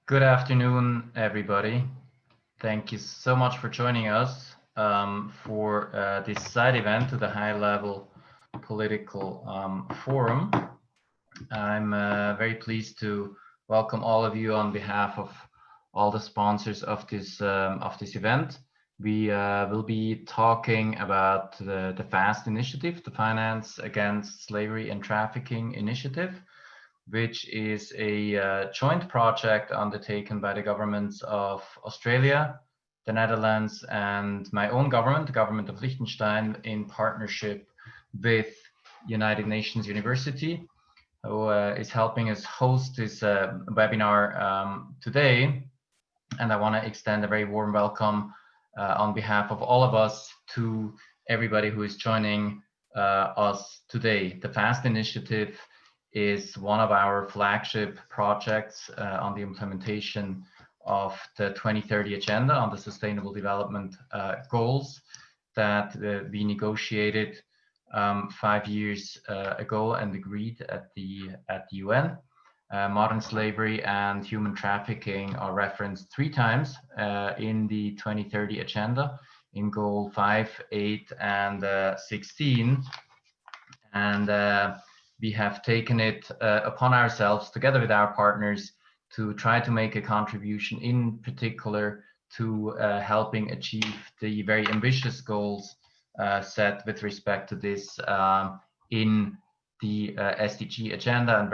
Good afternoon, everybody. Thank you so much for joining us for this side event to the high-level political forum. I'm very pleased to welcome all of you on behalf of all the sponsors of this event. We will be talking about the FAST initiative, the Finance Against Slavery and Trafficking initiative, which is a joint project undertaken by the governments of Australia, the Netherlands, and my own government, the government of Liechtenstein, in partnership with United Nations University, who is helping us host this webinar today. And I want to extend a very warm welcome on behalf of all of us to everybody who is joining us today. The FAST initiative is one of our flagship projects on the implementation of the 2030 agenda on the Sustainable Development Goals that we negotiated 5 years ago and agreed at the UN. Modern slavery and human trafficking are referenced 3 times in the 2030 agenda in goal 5, 8, and 16. And we have taken it upon ourselves, together with our partners, to try to make a contribution, in particular to helping achieve the very ambitious goals set with respect to this in the SDG agenda. And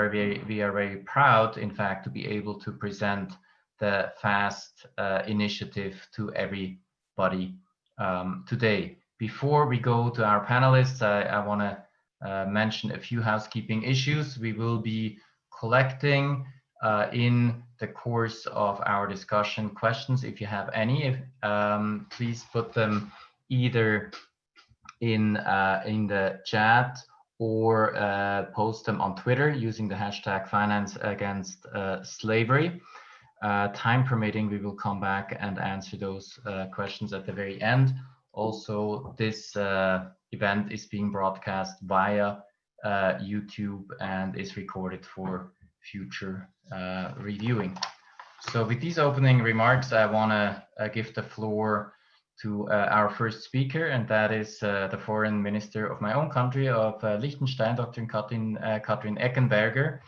we are very proud, in fact, to be able to present the FAST initiative to everybody today. Before we go to our panelists, I want to mention a few housekeeping issues. We will be collecting in the course of our discussion questions. If you have any, please put them either in the chat or post them on Twitter using the hashtag Finance Against Slavery. Time permitting, we will come back and answer those questions at the very end. Also, this event is being broadcast via YouTube and is recorded for future reviewing. So with these opening remarks, I want to give the floor to our first speaker, and that is the Foreign Minister of my own country, of Liechtenstein, Dr. Katrin Eckenberger,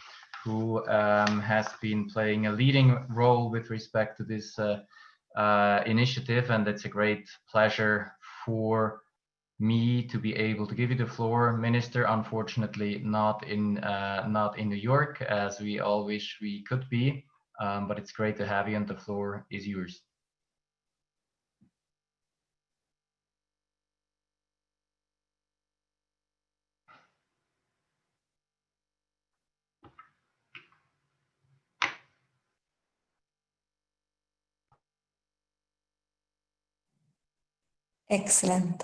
who has been playing a leading role with respect to this initiative, and it's a great pleasure for me to be able to give you the floor, Minister. Unfortunately, not in New York, as we all wish we could be, but it's great to have you, and the floor is yours. Excellent.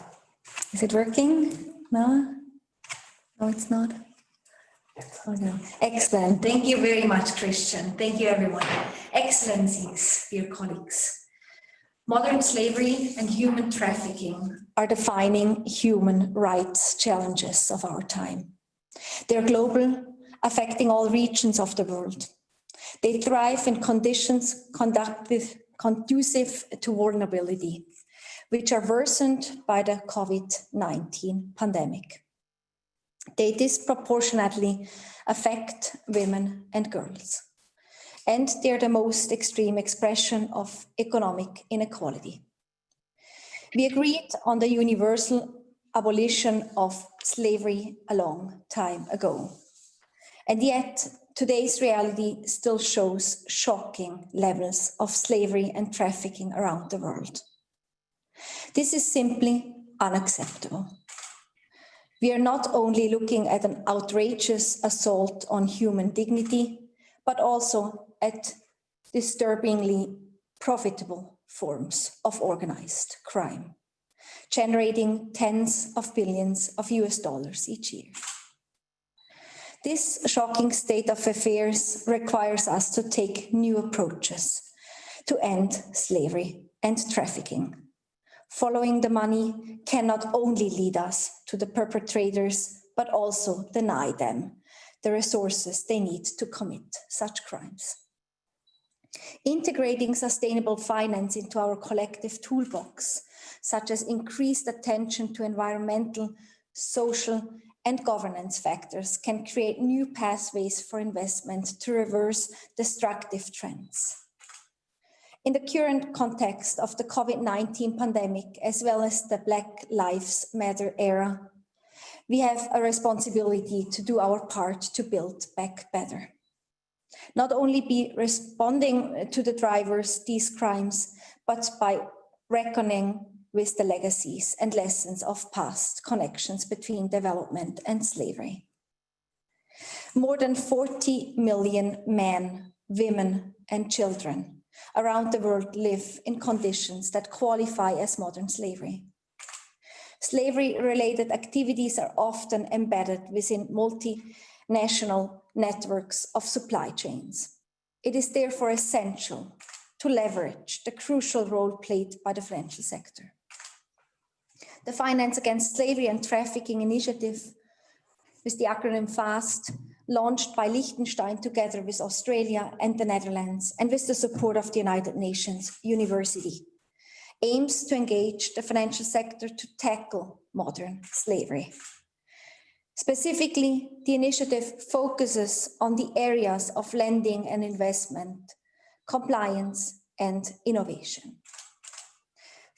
Is it working? No? No, it's not. Oh, no. Excellent. Thank you very much, Christian. Thank you, everyone. Excellencies, dear colleagues. Modern slavery and human trafficking are defining human rights challenges of our time. They're global, affecting all regions of the world. They thrive in conditions conducive to vulnerability, which are worsened by the COVID-19 pandemic. They disproportionately affect women and girls, and they're the most extreme expression of economic inequality. We agreed on the universal abolition of slavery a long time ago, and yet today's reality still shows shocking levels of slavery and trafficking around the world. This is simply unacceptable. We are not only looking at an outrageous assault on human dignity, but also at disturbingly profitable forms of organized crime, generating tens of billions of US dollars each year. This shocking state of affairs requires us to take new approaches to end slavery and trafficking. Following the money cannot only lead us to the perpetrators, but also deny them the resources they need to commit such crimes. Integrating sustainable finance into our collective toolbox, such as increased attention to environmental, social, and governance factors, can create new pathways for investment to reverse destructive trends. In the current context of the COVID-19 pandemic, as well as the Black Lives Matter era, we have a responsibility to do our part to build back better. Not only be responding to the drivers, these crimes, but by reckoning with the legacies and lessons of past connections between development and slavery. More than 40 million men, women, and children around the world live in conditions that qualify as modern slavery. Slavery-related activities are often embedded within multinational networks of supply chains. It is therefore essential to leverage the crucial role played by the financial sector. The Finance Against Slavery and Trafficking Initiative, with the acronym FAST, launched by Liechtenstein together with Australia and the Netherlands, and with the support of the United Nations University, aims to engage the financial sector to tackle modern slavery. Specifically, the initiative focuses on the areas of lending and investment, compliance, and innovation.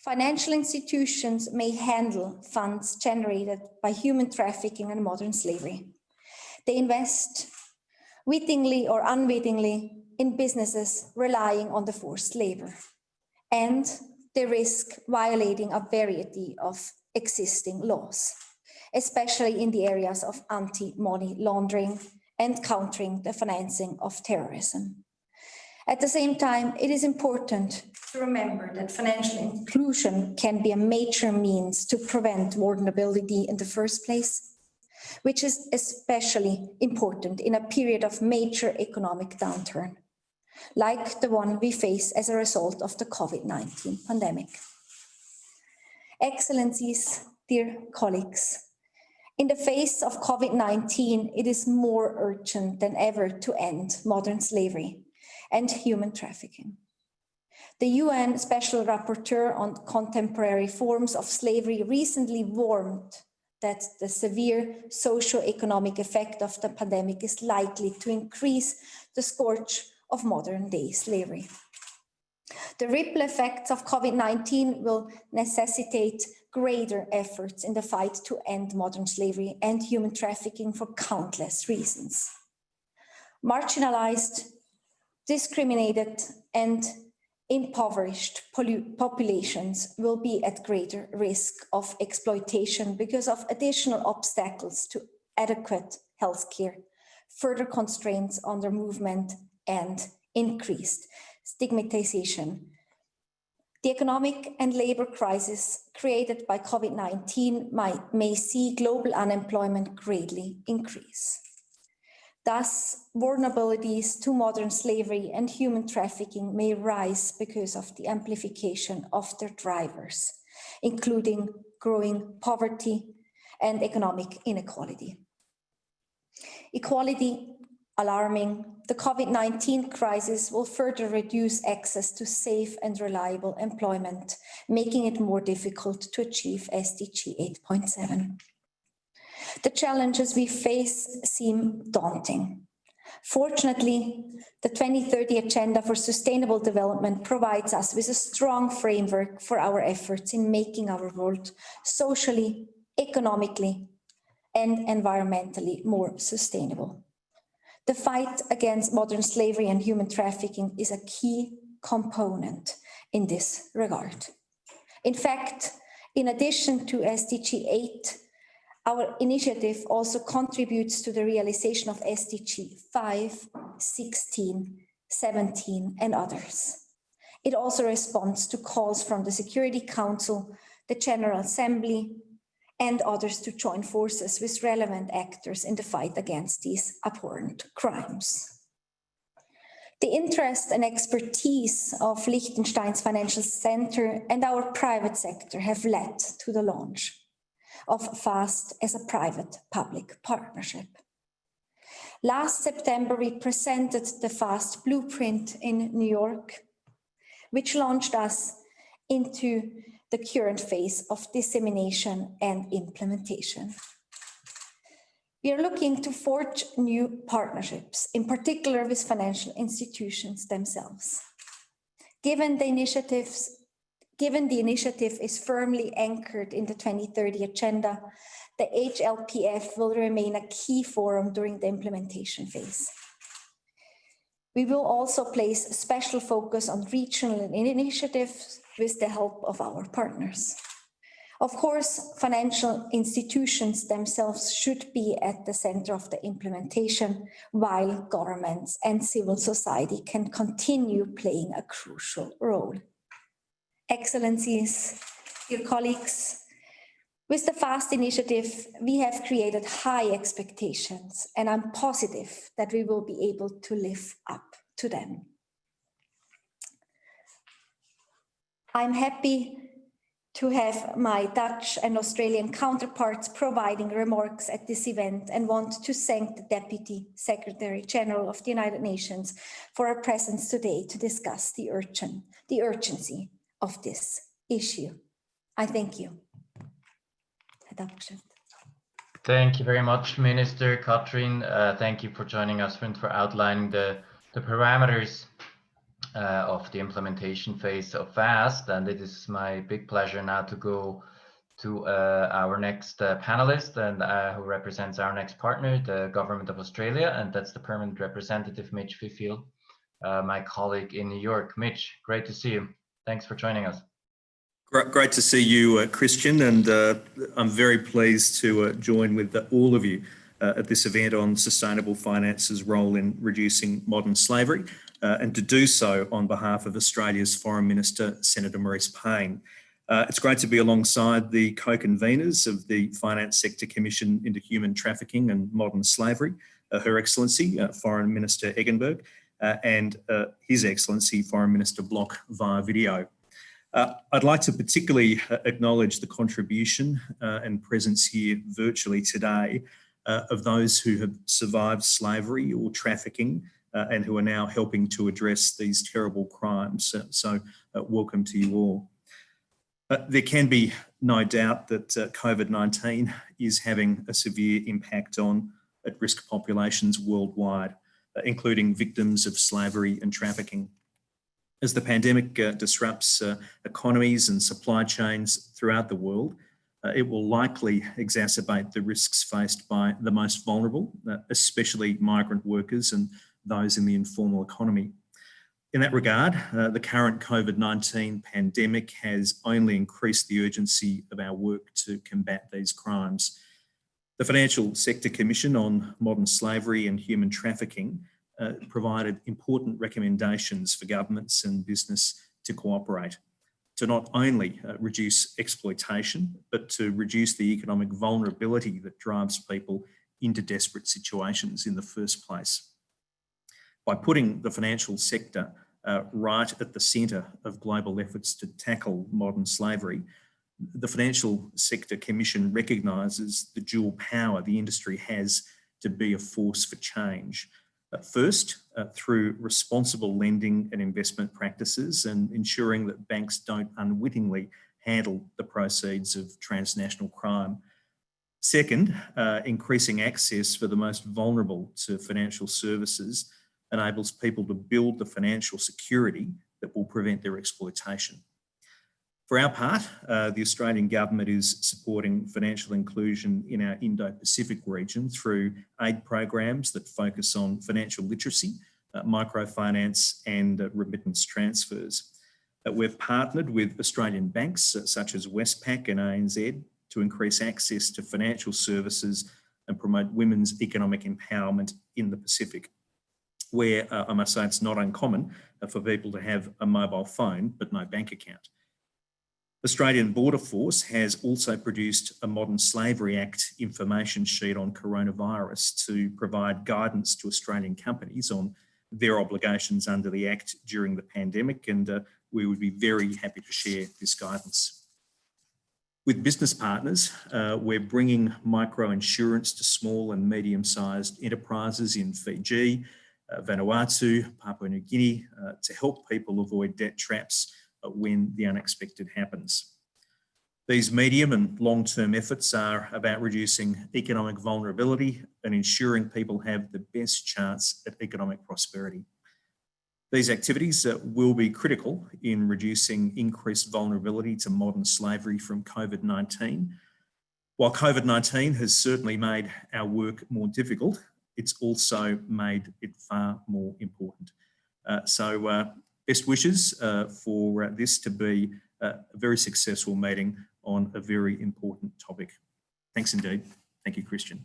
Financial institutions may handle funds generated by human trafficking and modern slavery. They invest, wittingly or unwittingly, in businesses relying on the forced labor, and they risk violating a variety of existing laws, especially in the areas of anti-money laundering and countering the financing of terrorism. At the same time, it is important to remember that financial inclusion can be a major means to prevent vulnerability in the first place, which is especially important in a period of major economic downturn, like the one we face as a result of the COVID-19 pandemic. Excellencies, dear colleagues, in the face of COVID-19, it is more urgent than ever to end modern slavery and human trafficking. The UN Special Rapporteur on Contemporary Forms of Slavery recently warned that the severe socio-economic effect of the pandemic is likely to increase the scourge of modern-day slavery. The ripple effects of COVID-19 will necessitate greater efforts in the fight to end modern slavery and human trafficking for countless reasons. Marginalized, discriminated, and impoverished populations will be at greater risk of exploitation because of additional obstacles to adequate healthcare, further constraints on their movement, and increased stigmatization. The economic and labor crisis created by COVID-19 may see global unemployment greatly increase. Thus, vulnerabilities to modern slavery and human trafficking may rise because of the amplification of their drivers, including growing poverty and economic inequality. Equality, alarming, the COVID-19 crisis will further reduce access to safe and reliable employment, making it more difficult to achieve SDG 8.7. The challenges we face seem daunting. Fortunately, the 2030 Agenda for Sustainable Development provides us with a strong framework for our efforts in making our world socially, economically, and environmentally more sustainable. The fight against modern slavery and human trafficking is a key component in this regard. In fact, in addition to SDG 8, our initiative also contributes to the realization of SDG 5, 16, 17, and others. It also responds to calls from the Security Council, the General Assembly, and others to join forces with relevant actors in the fight against these abhorrent crimes. The interest and expertise of Liechtenstein's financial center and our private sector have led to the launch of FAST as a private-public partnership. Last September, we presented the FAST Blueprint in New York, which launched us into the current phase of dissemination and implementation. We are looking to forge new partnerships, in particular with financial institutions themselves. Given the initiative is firmly anchored in the 2030 agenda, the HLPF will remain a key forum during the implementation phase. We will also place a special focus on regional initiatives with the help of our partners. Of course, financial institutions themselves should be at the center of the implementation, while governments and civil society can continue playing a crucial role. Excellencies, dear colleagues, with the FAST initiative, we have created high expectations, and I'm positive that we will be able to live up to them. I'm happy to have my Dutch and Australian counterparts providing remarks at this event, and want to thank the Deputy Secretary General of the United Nations for her presence today to discuss the urgency of this issue. I thank you. Thank you very much, Minister Katrin. Thank you for joining us and for outlining the parameters of the implementation phase of FAST. And it is my big pleasure now to go to our next panelist, and who represents our next partner, the Government of Australia, and that's the Permanent Representative, Mitch Fifield, my colleague in New York. Mitch, great to see you. Thanks for joining us. Great to see you, Christian, and I'm very pleased to join with all of you at this event on sustainable finance's role in reducing modern slavery, and to do so on behalf of Australia's Foreign Minister, Senator Maurice Payne. It's great to be alongside the co-conveners of the Finance Sector Commission into Human Trafficking and Modern Slavery, Her Excellency, Foreign Minister Eggenberg, and His Excellency, Foreign Minister Block via video. I'd like to particularly acknowledge the contribution and presence here virtually today of those who have survived slavery or trafficking and who are now helping to address these terrible crimes. So welcome to you all. There can be no doubt that COVID-19 is having a severe impact on at-risk populations worldwide, including victims of slavery and trafficking. As the pandemic disrupts economies and supply chains throughout the world, it will likely exacerbate the risks faced by the most vulnerable, especially migrant workers and those in the informal economy. In that regard, the current COVID-19 pandemic has only increased the urgency of our work to combat these crimes. The Financial Sector Commission on Modern Slavery and Human Trafficking provided important recommendations for governments and business to cooperate, to not only reduce exploitation, but to reduce the economic vulnerability that drives people into desperate situations in the first place. By putting the financial sector right at the centre of global efforts to tackle modern slavery, the Financial Sector Commission recognises the dual power the industry has to be a force for change. First, through responsible lending and investment practices, and ensuring that banks don't unwittingly handle the proceeds of transnational crime. Second, increasing access for the most vulnerable to financial services enables people to build the financial security that will prevent their exploitation. For our part, the Australian government is supporting financial inclusion in our Indo-Pacific region through aid programs that focus on financial literacy, microfinance and remittance transfers. We've partnered with Australian banks such as Westpac and ANZ to increase access to financial services and promote women's economic empowerment in the Pacific, where I must say it's not uncommon for people to have a mobile phone but no bank account. Australian Border Force has also produced a Modern Slavery Act information sheet on coronavirus to provide guidance to Australian companies on their obligations under the Act during the pandemic, and we would be very happy to share this guidance. With business partners, we're bringing micro-insurance to small and medium-sized enterprises in Fiji, Vanuatu, Papua New Guinea, to help people avoid debt traps when the unexpected happens. These medium and long-term efforts are about reducing economic vulnerability and ensuring people have the best chance at economic prosperity. These activities will be critical in reducing increased vulnerability to modern slavery from COVID-19. While COVID-19 has certainly made our work more difficult, it's also made it far more important. Best wishes for this to be a very successful meeting on a very important topic. Thanks indeed. Thank you, Christian.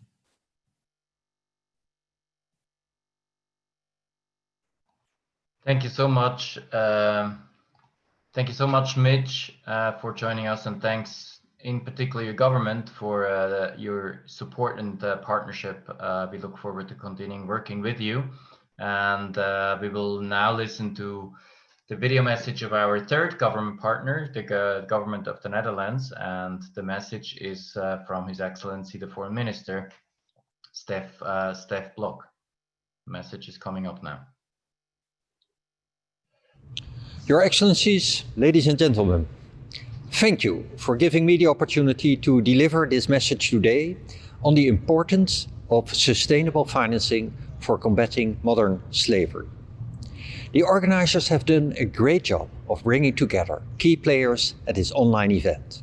Thank you so much. Thank you so much, Mitch, for joining us, and thanks in particular your government for your support and partnership. We look forward to continuing working with you, and we will now listen to the video message of our third government partner, the government of the Netherlands, and the message is from His Excellency the Foreign Minister, Stef Blok. The message is coming up now. Your Excellencies, ladies and gentlemen, thank you for giving me the opportunity to deliver this message today on the importance of sustainable financing for combating modern slavery. The organizers have done a great job of bringing together key players at this online event.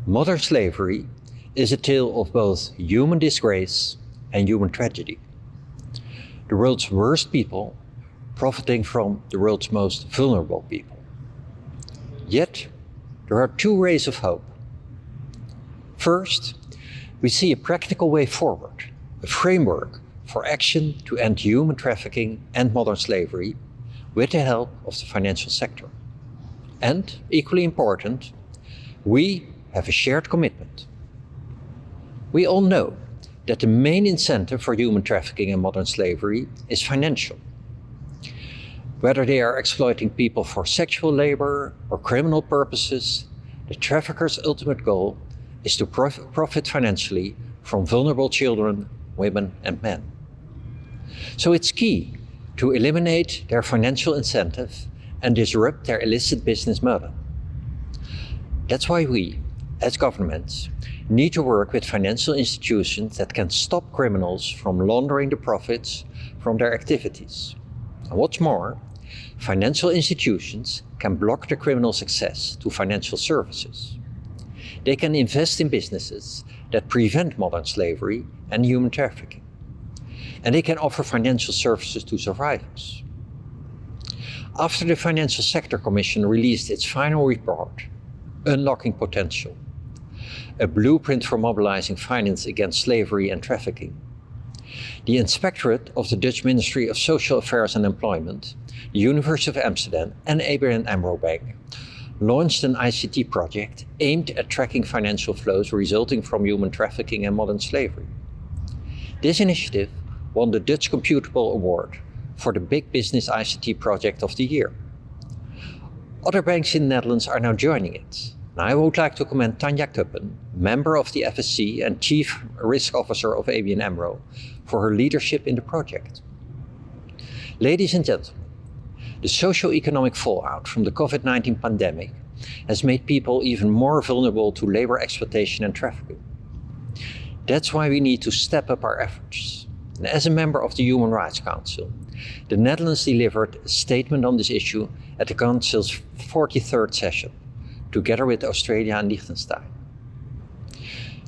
Modern slavery is a tale of both human disgrace and human tragedy. The world's worst people profiting from the world's most vulnerable people. Yet, there are two rays of hope. First, we see a practical way forward, a framework for action to end human trafficking and modern slavery with the help of the financial sector. And, equally important, we have a shared commitment. We all know that the main incentive for human trafficking and modern slavery is financial. Whether they are exploiting people for sexual labor or criminal purposes, the traffickers' ultimate goal is to profit financially from vulnerable children, women, and men. So it's key to eliminate their financial incentive and disrupt their illicit business model. That's why we, as governments, need to work with financial institutions that can stop criminals from laundering the profits from their activities. And what's more, financial institutions can block the criminal's access to financial services. They can invest in businesses that prevent modern slavery and human trafficking. And they can offer financial services to survivors. After the Financial Sector Commission released its final report, Unlocking Potential, a blueprint for mobilizing finance against slavery and trafficking, the Inspectorate of the Dutch Ministry of Social Affairs and Employment, the University of Amsterdam and ABN AMRO Bank launched an ICT project aimed at tracking financial flows resulting from human trafficking and modern slavery. This initiative won the Dutch Computable Award for the Big Business ICT Project of the Year. Other banks in the Netherlands are now joining it. And I would like to commend Tanja Kuppen, member of the FSC and Chief Risk Officer of ABN AMRO, for her leadership in the project. Ladies and gentlemen, the socio-economic fallout from the COVID-19 pandemic has made people even more vulnerable to labor exploitation and trafficking. That's why we need to step up our efforts. And as a member of the Human Rights Council, the Netherlands delivered a statement on this issue at the Council's 43rd session, together with Australia and Liechtenstein.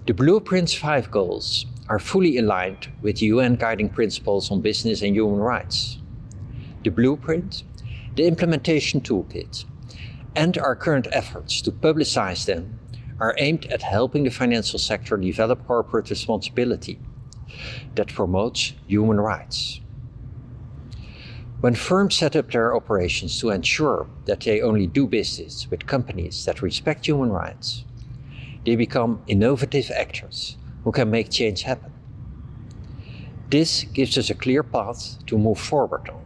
The Blueprint's 5 goals are fully aligned with the UN Guiding Principles on Business and Human Rights. The Blueprint, the implementation toolkit, and our current efforts to publicize them are aimed at helping the financial sector develop corporate responsibility that promotes human rights. When firms set up their operations to ensure that they only do business with companies that respect human rights, they become innovative actors who can make change happen. This gives us a clear path to move forward on,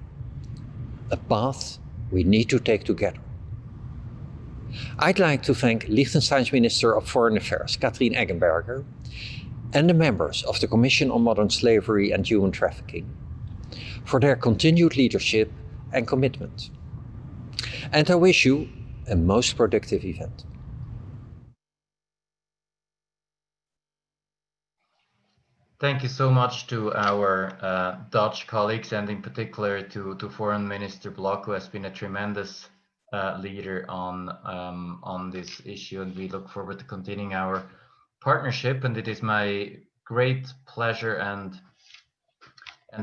a path we need to take together. I'd like to thank Liechtenstein's Minister of Foreign Affairs, Katrien Eggenberger, and the members of the Commission on Modern Slavery and Human Trafficking for their continued leadership and commitment. And I wish you a most productive event. Thank you so much to our Dutch colleagues, and in particular to Foreign Minister Blok, who has been a tremendous leader on this issue, and we look forward to continuing our partnership. And it is my great pleasure and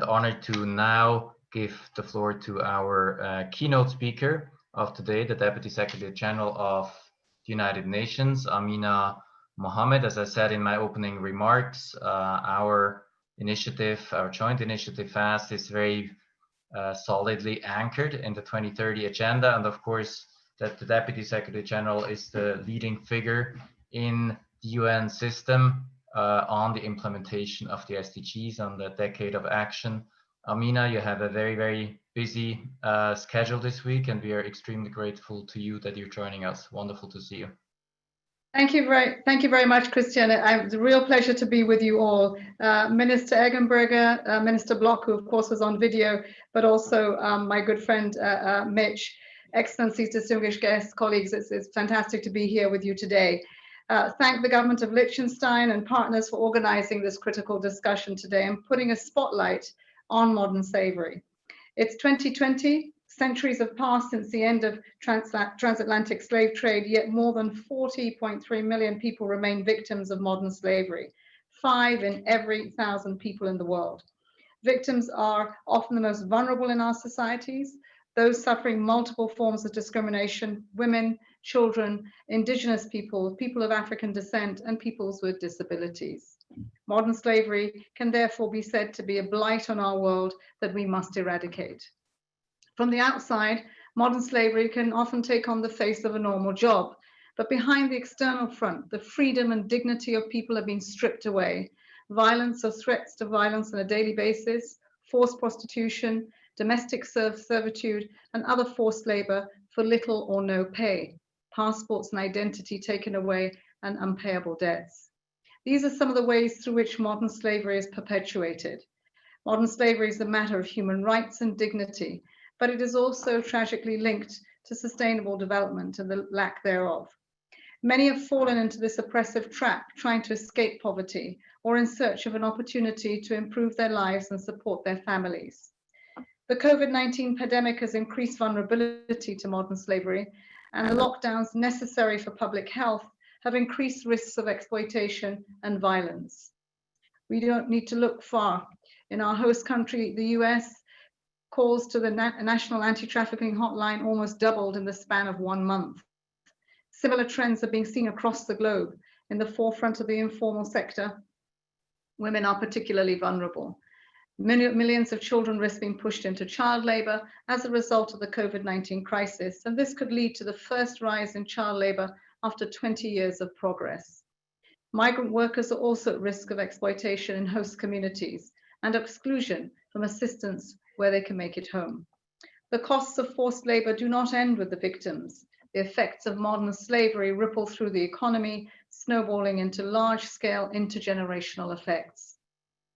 honor to now give the floor to our keynote speaker of today, the Deputy Secretary General of the United Nations, Amina Mohammed. As I said in my opening remarks, our initiative, our joint initiative FAST, is very solidly anchored in the 2030 agenda. And of course, that the Deputy Secretary General is the leading figure in the UN system on the implementation of the SDGs, on the Decade of Action. Amina, you have a very, very busy schedule this week, and we are extremely grateful to you that you're joining us. Wonderful to see you. Thank you very much, Christian. It's a real pleasure to be with you all. Minister Eggenberger, Minister Blok, who of course was on video, but also my good friend Mitch, Excellencies, distinguished guests, colleagues, it's fantastic to be here with you today. Thank the government of Liechtenstein and partners for organizing this critical discussion today and putting a spotlight on modern slavery. It's 2020. Centuries have passed since the end of transatlantic slave trade, yet more than 40.3 million people remain victims of modern slavery, 5 in every 1,000 people in the world. Victims are often the most vulnerable in our societies, those suffering multiple forms of discrimination: women, children, indigenous people, people of African descent, and peoples with disabilities. Modern slavery can therefore be said to be a blight on our world that we must eradicate. From the outside, modern slavery can often take on the face of a normal job, but behind the external front, the freedom and dignity of people have been stripped away. Violence or threats to violence on a daily basis, forced prostitution, domestic servitude, and other forced labor for little or no pay, passports and identity taken away, and unpayable debts. These are some of the ways through which modern slavery is perpetuated. Modern slavery is a matter of human rights and dignity, but it is also tragically linked to sustainable development and the lack thereof. Many have fallen into this oppressive trap, trying to escape poverty or in search of an opportunity to improve their lives and support their families. The COVID-19 pandemic has increased vulnerability to modern slavery, and the lockdowns necessary for public health have increased risks of exploitation and violence. We don't need to look far. In our host country, the US, calls to the National Anti-Trafficking Hotline almost doubled in the span of 1 month. Similar trends are being seen across the globe. In the forefront of the informal sector, women are particularly vulnerable. Millions of children risk being pushed into child labor as a result of the COVID-19 crisis, and this could lead to the first rise in child labor after 20 years of progress. Migrant workers are also at risk of exploitation in host communities and exclusion from assistance where they can make it home. The costs of forced labor do not end with the victims. The effects of modern slavery ripple through the economy, snowballing into large-scale intergenerational effects.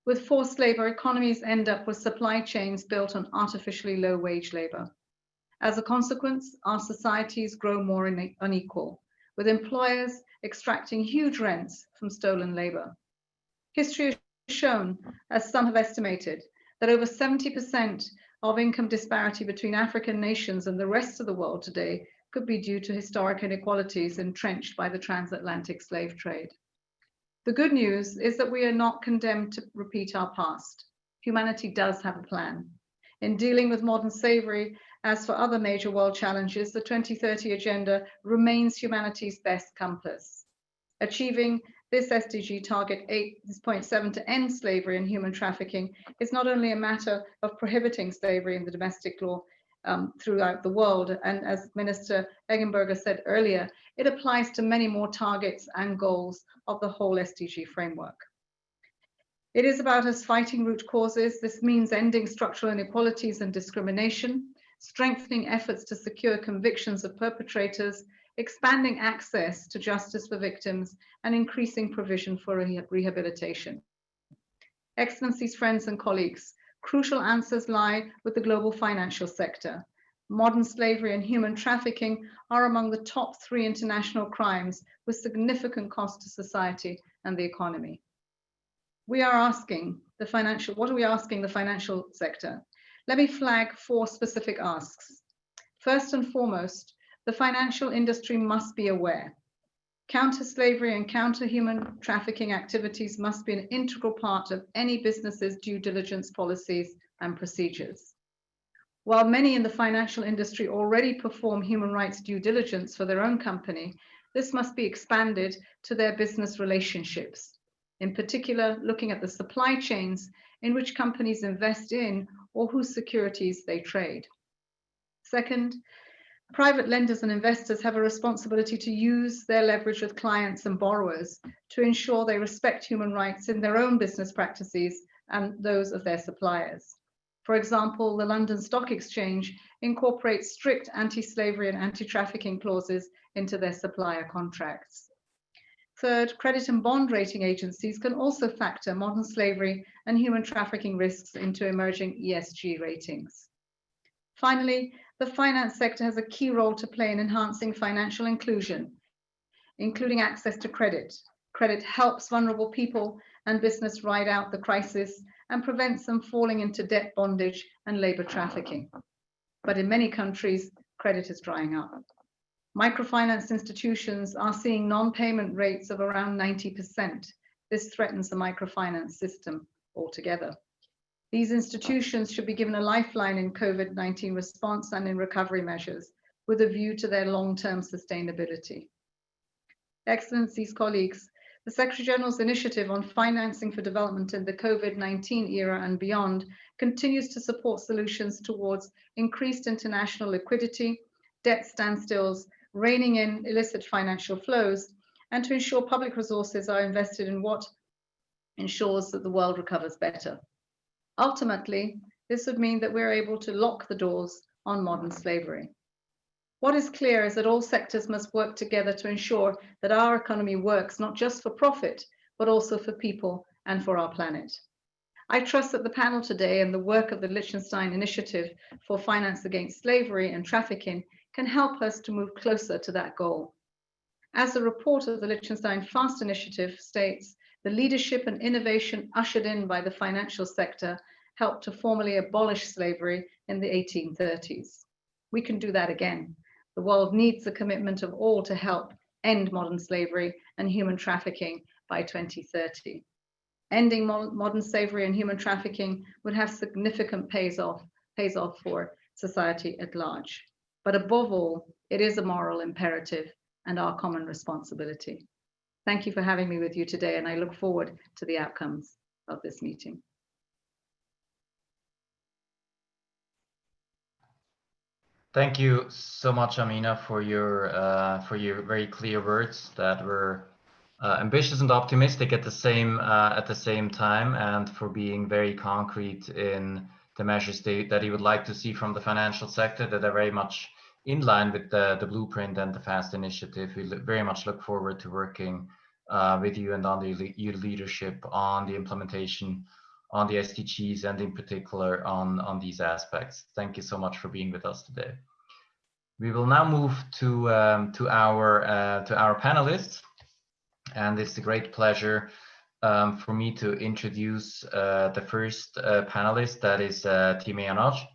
With forced labor, economies end up with supply chains built on artificially low wage labor. As a consequence, our societies grow more unequal, with employers extracting huge rents from stolen labor. History has shown, as some have estimated, that over 70% of income disparity between African nations and the rest of the world today could be due to historic inequalities entrenched by the transatlantic slave trade. The good news is that we are not condemned to repeat our past. Humanity does have a plan. In dealing with modern slavery, as for other major world challenges, the 2030 Agenda remains humanity's best compass. Achieving this SDG target 8.7 to end slavery and human trafficking is not only a matter of prohibiting slavery in the domestic law throughout the world, and as Minister Eggenberger said earlier, it applies to many more targets and goals of the whole SDG framework. It is about us fighting root causes. This means ending structural inequalities and discrimination, strengthening efforts to secure convictions of perpetrators, expanding access to justice for victims, and increasing provision for rehabilitation. Excellencies, friends and colleagues, crucial answers lie with the global financial sector. Modern slavery and human trafficking are among the top 3 international crimes with significant cost to society and the economy. What are we asking the financial sector? Let me flag 4 specific asks. First and foremost, the financial industry must be aware. Counter-slavery and counter-human trafficking activities must be an integral part of any business's due diligence policies and procedures. While many in the financial industry already perform human rights due diligence for their own company, this must be expanded to their business relationships. In particular, looking at the supply chains in which companies invest in or whose securities they trade. Second, private lenders and investors have a responsibility to use their leverage with clients and borrowers to ensure they respect human rights in their own business practices and those of their suppliers. For example, the London Stock Exchange incorporates strict anti-slavery and anti-trafficking clauses into their supplier contracts. Third, credit and bond rating agencies can also factor modern slavery and human trafficking risks into emerging ESG ratings. Finally, the finance sector has a key role to play in enhancing financial inclusion, including access to credit. Credit helps vulnerable people and business ride out the crisis and prevents them falling into debt bondage and labor trafficking. But in many countries, credit is drying up. Microfinance institutions are seeing non-payment rates of around 90%. This threatens the microfinance system altogether. These institutions should be given a lifeline in COVID-19 response and in recovery measures, with a view to their long-term sustainability. Excellencies, colleagues, the Secretary-General's initiative on financing for development in the COVID-19 era and beyond continues to support solutions towards increased international liquidity, debt standstills, reining in illicit financial flows, and to ensure public resources are invested in what ensures that the world recovers better. Ultimately, this would mean that we're able to lock the doors on modern slavery. What is clear is that all sectors must work together to ensure that our economy works not just for profit, but also for people and for our planet. I trust that the panel today and the work of the Liechtenstein Initiative for Finance Against Slavery and Trafficking can help us to move closer to that goal. As the report of the Liechtenstein FAST Initiative states, the leadership and innovation ushered in by the financial sector helped to formally abolish slavery in the 1830s. We can do that again. The world needs the commitment of all to help end modern slavery and human trafficking by 2030. Ending modern slavery and human trafficking would have significant pays off for society at large. But above all, it is a moral imperative and our common responsibility. Thank you for having me with you today, and I look forward to the outcomes of this meeting. Thank you so much, Amina, for your very clear words that were ambitious and optimistic at the same time, and for being very concrete in the measures that you would like to see from the financial sector that are very much in line with the blueprint and the FAST initiative. We very much look forward to working with you and on your leadership on the implementation on the SDGs and in particular on these aspects. Thank you so much for being with us today. We will now move to our panelists, and it's a great pleasure for me to introduce the first panelist, that is Timea Nagy.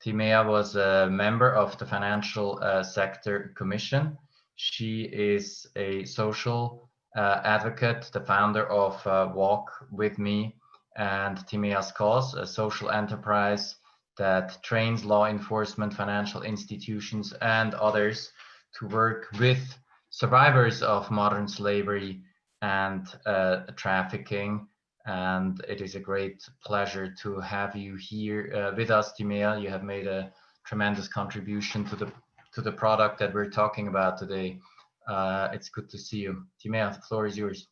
Timea was a member of the Financial Sector Commission. She is a social advocate, the founder of Walk With Me and Timea's Cause, a social enterprise that trains law enforcement, financial institutions, and others to work with survivors of modern slavery and trafficking. And it is a great pleasure to have you here with us, Timea. You have made a tremendous contribution to the product that we're talking about today. It's good to see you. Timea, the floor is yours.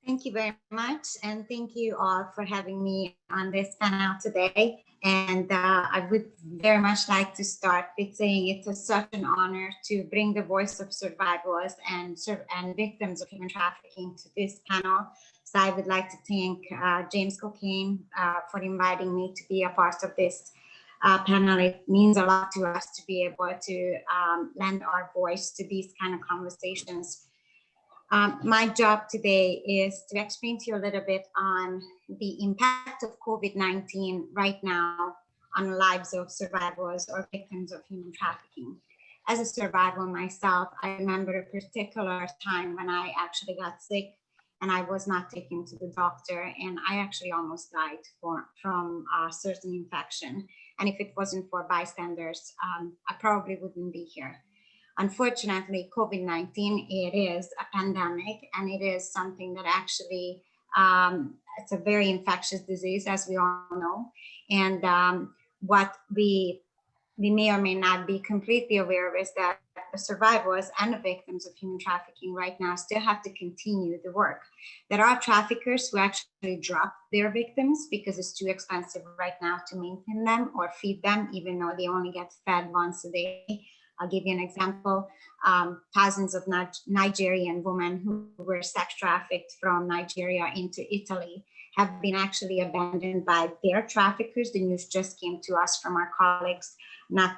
Thank you very much, and thank you all for having me on this panel today. And I would very much like to start with saying it's such an honor to bring the voice of survivors and victims of human trafficking to this panel. So I would like to thank James Cocaine for inviting me to be a part of this panel. It means a lot to us to be able to lend our voice to these kind of conversations. My job today is to explain to you a little bit on the impact of COVID-19 right now on the lives of survivors or victims of human trafficking. As a survivor myself, I remember a particular time when I actually got sick and I was not taken to the doctor, and I actually almost died from a certain infection. And if it wasn't for bystanders, I probably wouldn't be here. Unfortunately, COVID-19, it is a pandemic, and it is something that actually, it's a very infectious disease, as we all know. And what we may or may not be completely aware of is that the survivors and the victims of human trafficking right now still have to continue the work. There are traffickers who actually drop their victims because it's too expensive right now to maintain them or feed them, even though they only get fed once a day. I'll give you an example. Thousands of Nigerian women who were sex trafficked from Nigeria into Italy have been actually abandoned by their traffickers. The news just came to us from our colleagues, not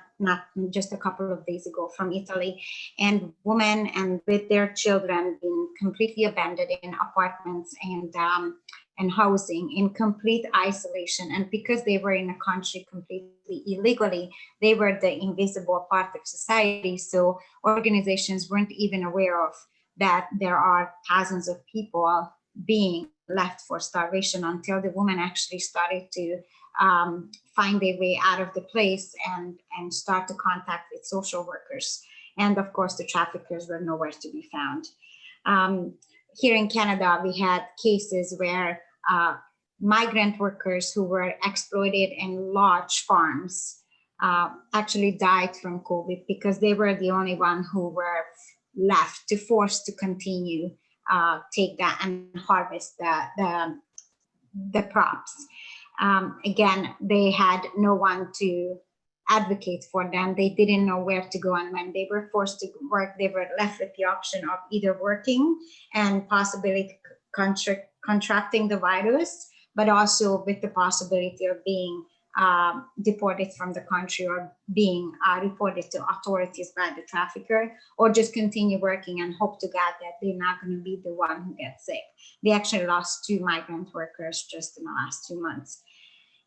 just a couple of days ago, from Italy. And women and with their children being completely abandoned in apartments and housing in complete isolation. And because they were in a country completely illegally, they were the invisible part of society. So organizations weren't even aware of that there are thousands of people being left for starvation until the women actually started to find their way out of the place and start to contact with social workers. And of course, the traffickers were nowhere to be found. Here in Canada, we had cases where migrant workers who were exploited in large farms actually died from COVID because they were the only one who were left to force to continue take that and harvest the crops. Again, they had no one to advocate for them. They didn't know where to go, and when they were forced to work, they were left with the option of either working and possibly contracting the virus, but also with the possibility of being deported from the country or being reported to authorities by the trafficker, or just continue working and hope to God that they're not going to be the one who gets sick. They actually lost 2 migrant workers just in the last 2 months.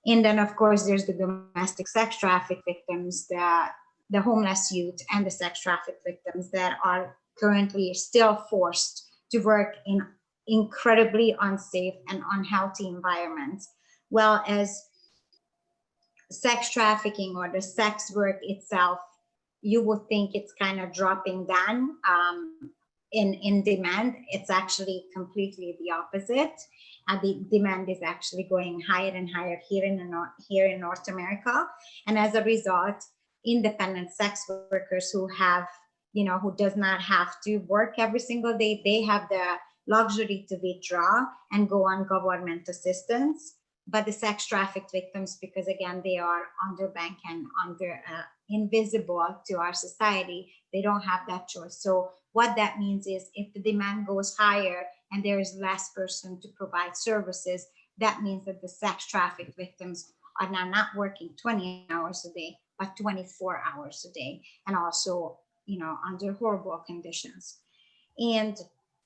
And then, of course, there's the domestic sex traffic victims, the homeless youth, and the sex traffic victims that are currently still forced to work in incredibly unsafe and unhealthy environments. Well, as sex trafficking or the sex work itself, you would think it's kind of dropping down in demand. It's actually completely the opposite. The demand is actually going higher and higher here in North America. And as a result, independent sex workers who have, who does not have to work every single day, they have the luxury to withdraw and go on government assistance. But the sex trafficked victims, because again, they are underbanked and invisible to our society, they don't have that choice. So what that means is if the demand goes higher and there is less person to provide services, that means that the sex trafficked victims are now not working 20 hours a day, but 24 hours a day, and also, under horrible conditions. And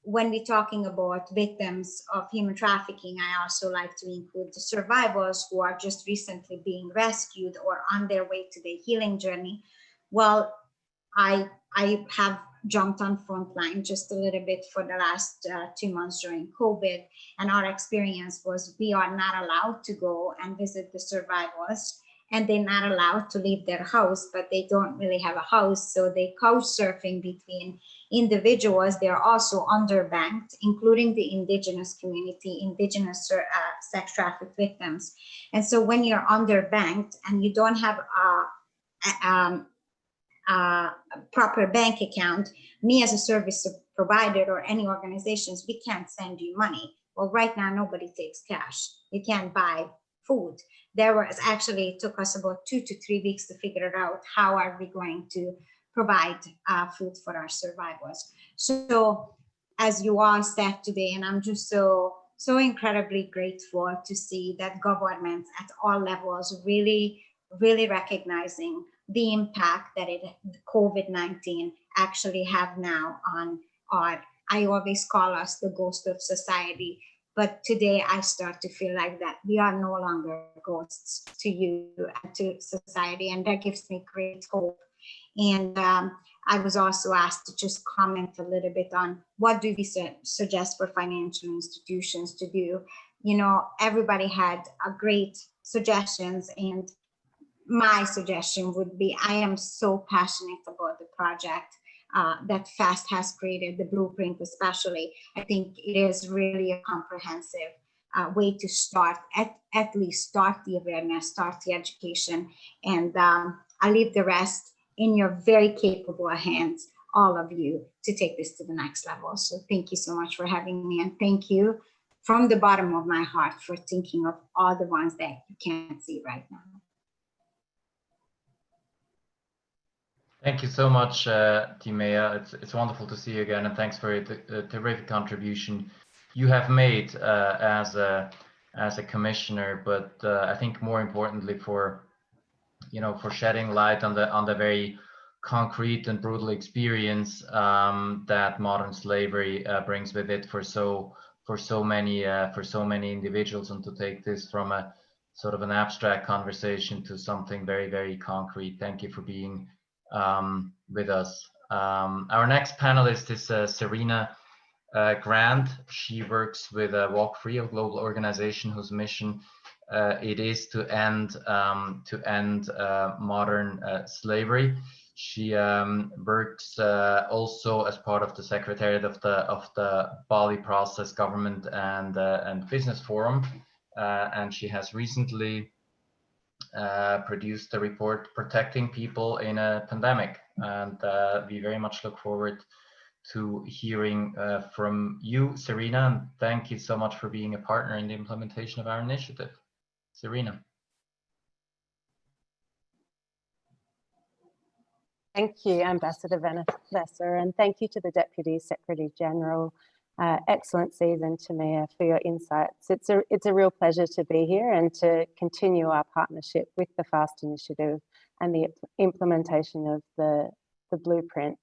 when we're talking about victims of human trafficking, I also like to include the survivors who are just recently being rescued or on their way to their healing journey. Well, I have jumped on frontline just a little bit for the last 2 months during COVID, and our experience was we are not allowed to go and visit the survivors, and they're not allowed to leave their house, but they don't really have a house, so they couch surfing between individuals. They're also underbanked, including the indigenous community, indigenous sex trafficked victims. And so when you're underbanked and you don't have a proper bank account, me as a service provider or any organizations, we can't send you money. Well, right now, nobody takes cash. You can't buy food. There was actually, it took us about 2 to 3 weeks to figure out how are we going to provide food for our survivors. So as you all said today, and I'm just so incredibly grateful to see that governments at all levels really recognizing the impact that COVID-19 actually have now on our, I always call us the ghost of society, but today I start to feel like that we are no longer ghosts to you and to society, and that gives me great hope. And I was also asked to just comment a little bit on what do we suggest for financial institutions to do. You know, everybody had a great suggestions, and my suggestion would be, I am so passionate about the project that FAST has created, the blueprint especially. I think it is really a comprehensive way to start, at least start the awareness, start the education, and I leave the rest in your very capable hands, all of you, to take this to the next level. So thank you so much for having me, and thank you from the bottom of my heart for thinking of all the ones that you can't see right now. Thank you so much, Timea. It's wonderful to see you again, and thanks for the terrific contribution you have made as a commissioner. But I think more importantly, for shedding light on the very concrete and brutal experience that modern slavery brings with it for so many individuals, and to take this from a sort of an abstract conversation to something very, very concrete. Thank you for being with us. Our next panelist is Serena Grant. She works with Walk Free, a global organization whose mission it is to end modern slavery. She works also as part of the Secretariat of the Bali Process Government and Business Forum, and she has recently produced a report protecting people in a pandemic, and we very much look forward to hearing from you, Serena, and thank you so much for being a partner in the implementation of our initiative. Serena. Thank you, Ambassador Vanessa, and thank you to the Deputy Secretary General, Excellencies, and Timea for your insights. It's a real pleasure to be here and to continue our partnership with the FAST initiative and the implementation of the blueprint.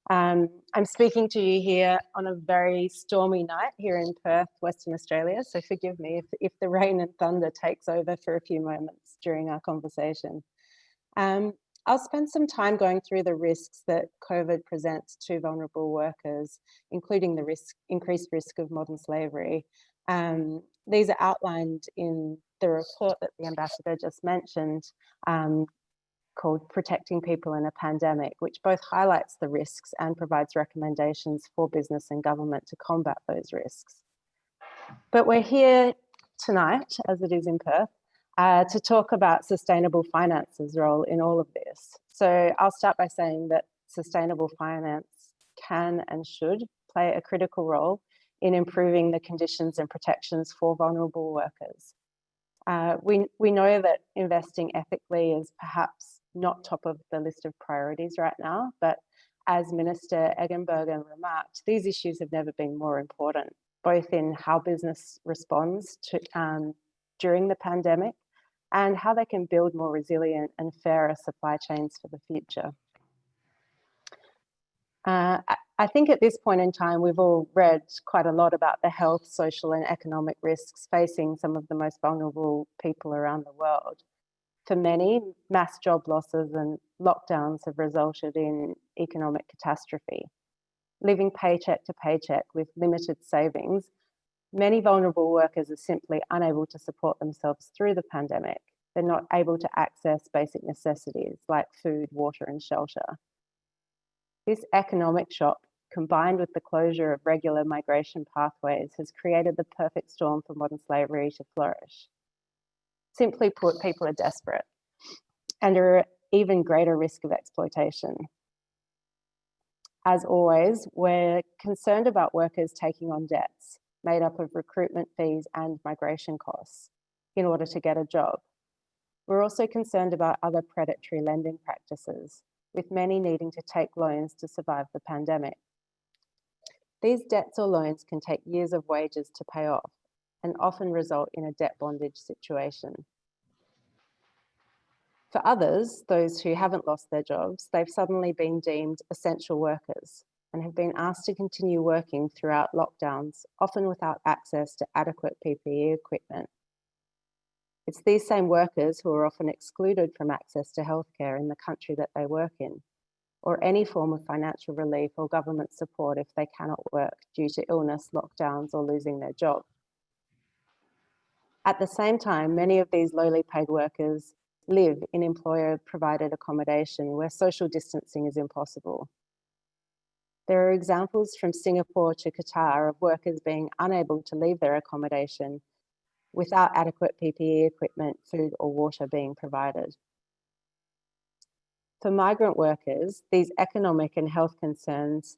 I'm speaking to you here on a very stormy night here in Perth, Western Australia, so forgive me if the rain and thunder takes over for a few moments during our conversation. I'll spend some time going through the risks that COVID presents to vulnerable workers, including the increased risk of modern slavery. These are outlined in the report that the Ambassador just mentioned, called Protecting People in a Pandemic, which both highlights the risks and provides recommendations for business and government to combat those risks. But we're here tonight, as it is in Perth, to talk about sustainable finance's role in all of this. So I'll start by saying that sustainable finance can and should play a critical role in improving the conditions and protections for vulnerable workers. We know that investing ethically is perhaps not top of the list of priorities right now, but as Minister Eggenberger remarked, these issues have never been more important, both in how business responds to during the pandemic and how they can build more resilient and fairer supply chains for the future. I think at this point in time, we've all read quite a lot about the health, social, and economic risks facing some of the most vulnerable people around the world. For many, mass job losses and lockdowns have resulted in economic catastrophe. Living paycheck to paycheck with limited savings, many vulnerable workers are simply unable to support themselves through the pandemic. They're not able to access basic necessities like food, water, and shelter. This economic shock, combined with the closure of regular migration pathways, has created the perfect storm for modern slavery to flourish. Simply put, people are desperate and are at even greater risk of exploitation. As always, we're concerned about workers taking on debts made up of recruitment fees and migration costs. in order to get a job. We're also concerned about other predatory lending practices, with many needing to take loans to survive the pandemic. These debts or loans can take years of wages to pay off and often result in a debt bondage situation. For others, those who haven't lost their jobs, they've suddenly been deemed essential workers and have been asked to continue working throughout lockdowns, often without access to adequate PPE equipment. It's these same workers who are often excluded from access to healthcare in the country that they work in, or any form of financial relief or government support if they cannot work due to illness, lockdowns, or losing their job. At the same time, many of these lowly paid workers live in employer-provided accommodation where social distancing is impossible. There are examples from Singapore to Qatar of workers being unable to leave their accommodation without adequate PPE equipment, food, or water being provided. For migrant workers, these economic and health concerns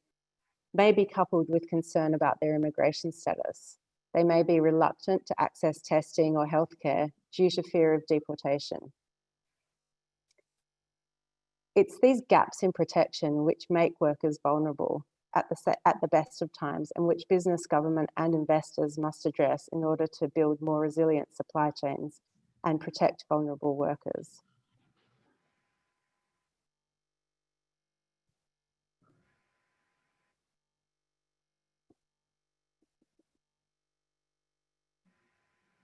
may be coupled with concern about their immigration status. They may be reluctant to access testing or healthcare due to fear of deportation. It's these gaps in protection which make workers vulnerable at the best of times, and which business, government, and investors must address in order to build more resilient supply chains and protect vulnerable workers.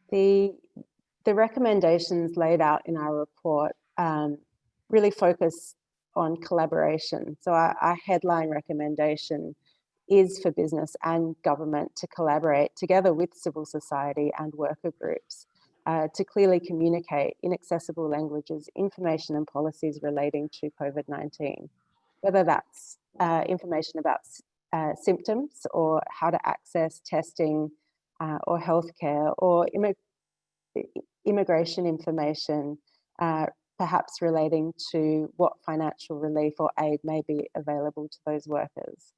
The recommendations laid out in our report really focus on collaboration. So our headline recommendation is for business and government to collaborate together with civil society and worker groups to clearly communicate in accessible languages information and policies relating to COVID-19, whether that's information about symptoms or how to access testing or healthcare, or immigration information, perhaps relating to what financial relief or aid may be available to those workers.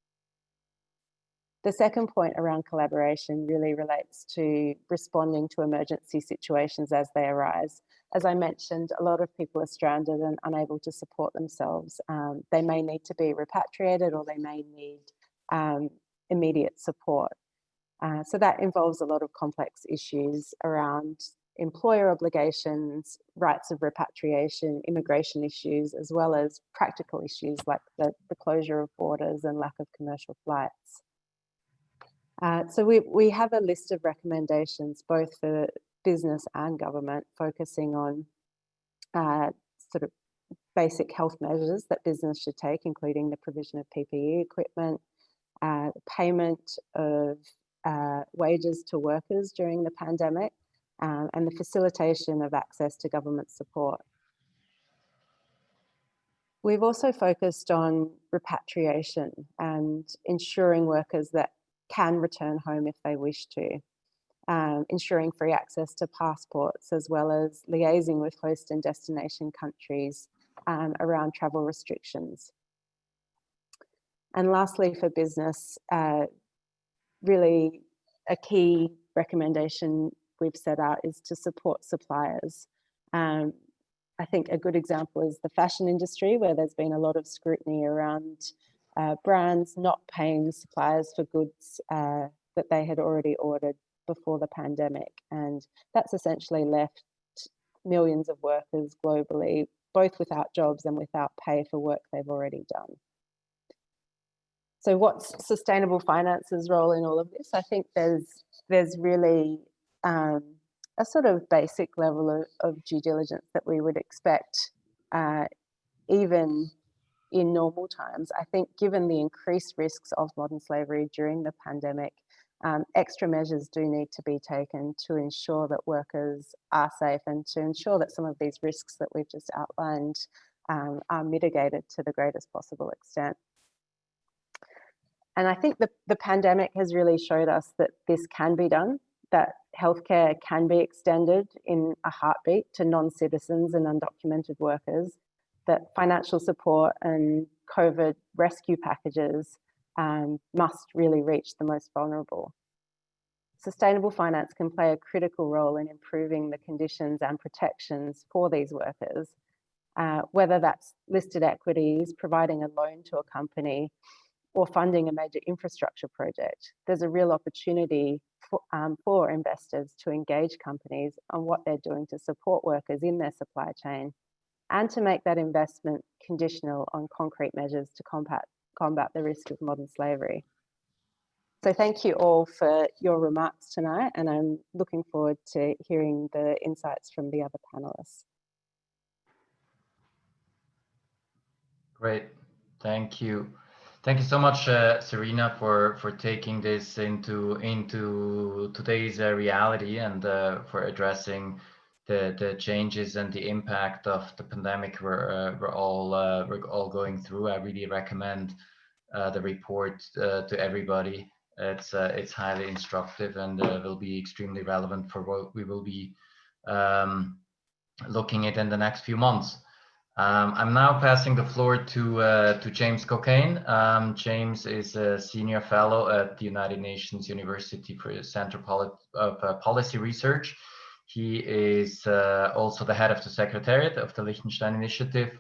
The second point around collaboration really relates to responding to emergency situations as they arise. As I mentioned, a lot of people are stranded and unable to support themselves. They may need to be repatriated, or they may need immediate support. So that involves a lot of complex issues around employer obligations, rights of repatriation, immigration issues, as well as practical issues like the closure of borders and lack of commercial flights. So we have a list of recommendations, both for business and government, focusing on sort of basic health measures that business should take, including the provision of PPE equipment, payment of wages to workers during the pandemic, and the facilitation of access to government support. We've also focused on repatriation and ensuring workers that can return home if they wish to, ensuring free access to passports, as well as liaising with host and destination countries around travel restrictions. And lastly, for business, really a key recommendation we've set out is to support suppliers. I think a good example is the fashion industry, where there's been a lot of scrutiny around brands not paying suppliers for goods that they had already ordered before the pandemic. And that's essentially left millions of workers globally, both without jobs and without pay for work they've already done. So what's sustainable finance's role in all of this? I think there's really a sort of basic level of due diligence that we would expect even in normal times. I think given the increased risks of modern slavery during the pandemic, extra measures do need to be taken to ensure that workers are safe and to ensure that some of these risks that we've just outlined are mitigated to the greatest possible extent. And I think the pandemic has really showed us that this can be done, that healthcare can be extended in a heartbeat to non-citizens and undocumented workers, that financial support and COVID rescue packages must really reach the most vulnerable. sustainable finance can play a critical role in improving the conditions and protections for these workers, whether that's listed equities, providing a loan to a company, or funding a major infrastructure project. There's a real opportunity for investors to engage companies on what they're doing to support workers in their supply chain, and to make that investment conditional on concrete measures to combat the risk of modern slavery. So thank you all for your remarks tonight, and I'm looking forward to hearing the insights from the other panelists. Great, thank you. Thank you so much, Serena, for taking this into today's reality, and for addressing the changes and the impact of the pandemic we're all going through. I really recommend the report to everybody. It's highly instructive, and will be extremely relevant for what we will be looking at in the next few months. I'm now passing the floor to James Cockayne. James is a senior fellow at the United Nations University for Center of Policy Research. He is also the head of the Secretariat of the Liechtenstein Initiative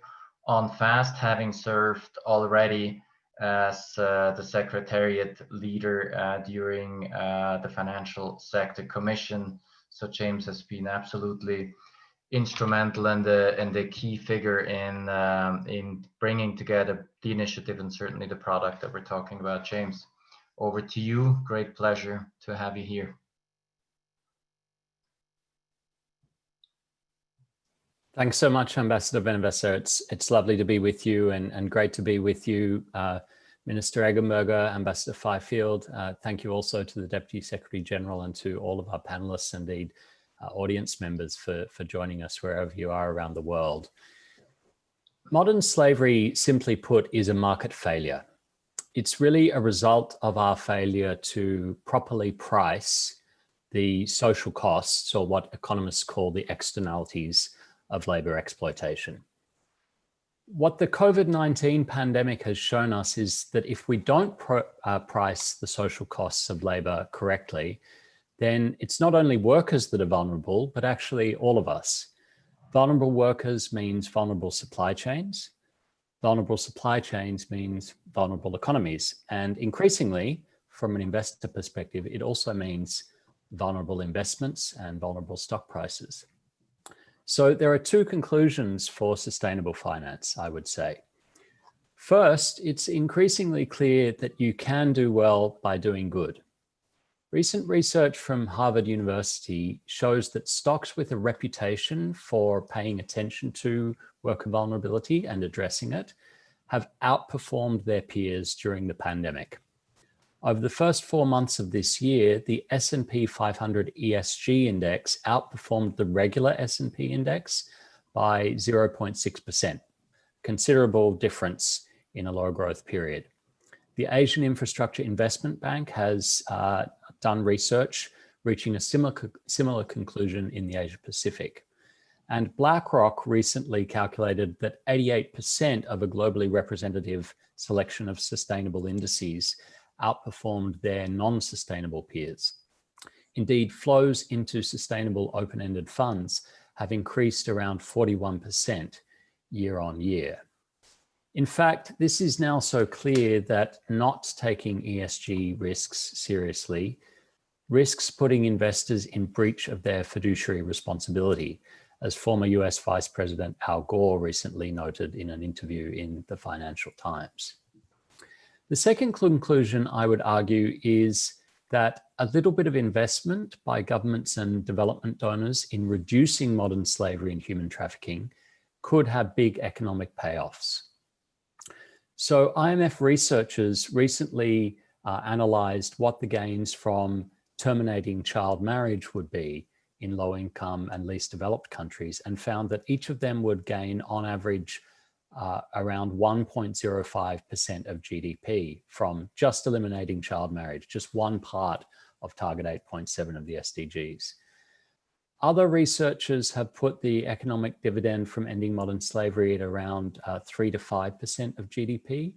on FAST, having served already as the Secretariat leader during the Financial Sector Commission. So James has been absolutely instrumental and the key figure in bringing together the initiative and certainly the product that we're talking about. James, over to you. Great pleasure to have you here. Thanks so much, Ambassador Benevesser. It's lovely to be with you, and great to be with you, Minister Eggenberger, Ambassador Fifield. Thank you also to the Deputy Secretary General and to all of our panelists, indeed audience members, for joining us wherever you are around the world. Modern slavery, simply put, is a market failure. It's really a result of our failure to properly price the social costs, or what economists call the externalities of labor exploitation. What the COVID-19 pandemic has shown us is that if we don't price the social costs of labor correctly, then it's not only workers that are vulnerable, but actually all of us. Vulnerable workers means vulnerable supply chains. Vulnerable supply chains means vulnerable economies. And increasingly, from an investor perspective, it also means vulnerable investments and vulnerable stock prices. So there are two conclusions for sustainable finance, I would say. First, it's increasingly clear that you can do well by doing good. Recent research from Harvard University shows that stocks with a reputation for paying attention to worker vulnerability and addressing it have outperformed their peers during the pandemic. Over the first 4 months of this year, the S&P 500 ESG index outperformed the regular S&P index by 0.6%, considerable difference in a low growth period. The Asian Infrastructure Investment Bank has done research reaching a similar conclusion in the Asia Pacific. And BlackRock recently calculated that 88% of a globally representative selection of sustainable indices outperformed their non-sustainable peers. Indeed, flows into sustainable open-ended funds have increased around 41% year on year. In fact, this is now so clear that not taking ESG risks seriously risks putting investors in breach of their fiduciary responsibility, as former US Vice President Al Gore recently noted in an interview in the Financial Times. The second conclusion, I would argue, is that a little bit of investment by governments and development donors in reducing modern slavery and human trafficking could have big economic payoffs. So IMF researchers recently analyzed what the gains from terminating child marriage would be in low-income and least developed countries, and found that each of them would gain on average around 1.05% of GDP from just eliminating child marriage, just one part of target 8.7 of the SDGs. Other researchers have put the economic dividend from ending modern slavery at around 3 to 5% of GDP.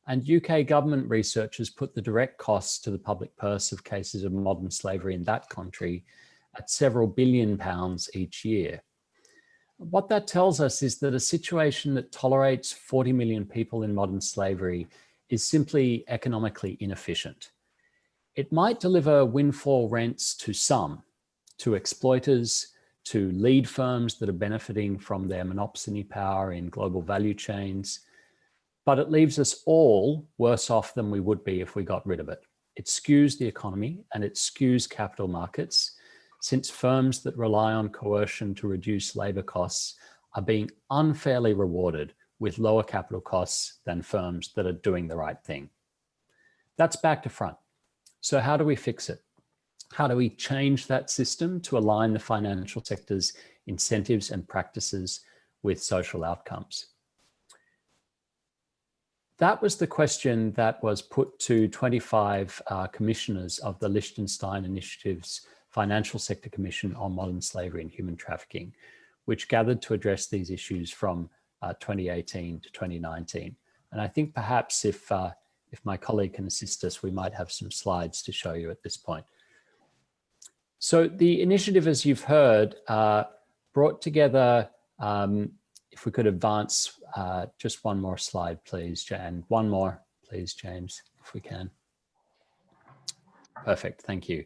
And UK government researchers put the direct costs to the public purse of cases of modern slavery in that country at several £billion each year. What that tells us is that a situation that tolerates 40 million people in modern slavery is simply economically inefficient. It might deliver windfall rents to some, to exploiters, to lead firms that are benefiting from their monopsony power in global value chains, but it leaves us all worse off than we would be if we got rid of it. It skews the economy and it skews capital markets, since firms that rely on coercion to reduce labor costs are being unfairly rewarded with lower capital costs than firms that are doing the right thing. That's back to front. So how do we fix it? How do we change that system to align the financial sector's incentives and practices with social outcomes? That was the question that was put to 25 commissioners of the Liechtenstein Initiative's Financial Sector Commission on Modern Slavery and Human Trafficking, which gathered to address these issues from 2018 to 2019. And I think perhaps if my colleague can assist us, we might have some slides to show you at this point. So the initiative, as you've heard, brought together, if we could advance just one more slide, please, Jan. One more, please, James, if we can. Perfect, thank you.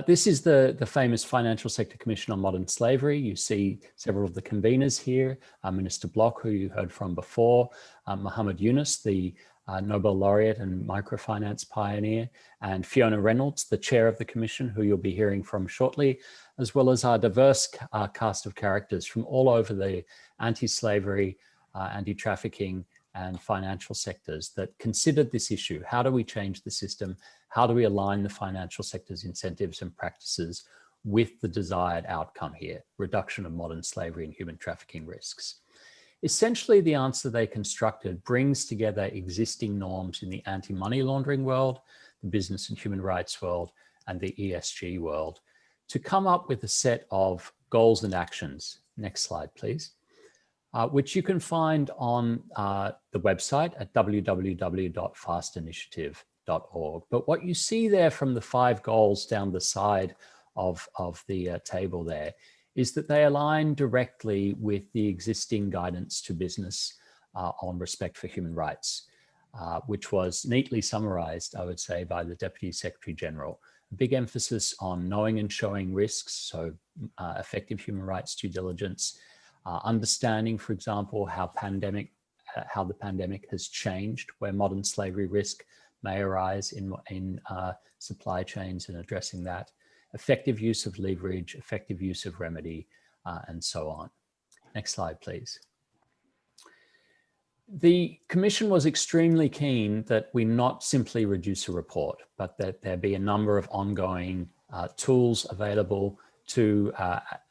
This is the famous Financial Sector Commission on Modern Slavery. You see several of the conveners here, Minister Block, who you heard from before, Muhammad Yunus, the Nobel laureate and microfinance pioneer, and Fiona Reynolds, the chair of the commission, who you'll be hearing from shortly, as well as our diverse cast of characters from all over the anti-slavery, anti-trafficking and financial sectors that considered this issue. How do we change the system? How do we align the financial sector's incentives and practices with the desired outcome here, reduction of modern slavery and human trafficking risks? Essentially, the answer they constructed brings together existing norms in the anti-money laundering world, the business and human rights world, and the ESG world to come up with a set of goals and actions. Next slide, please. Which you can find on the website at www.fastinitiative.org. But what you see there from the 5 goals down the side of the table there is that they align directly with the existing guidance to business on respect for human rights, which was neatly summarized, I would say, by the Deputy Secretary General. A big emphasis on knowing and showing risks, so effective human rights due diligence, understanding, for example, how the pandemic has changed, where modern slavery risk may arise in supply chains and addressing that, effective use of leverage, effective use of remedy, and so on. Next slide, please. The Commission was extremely keen that we not simply reduce a report, but that there be a number of ongoing tools available to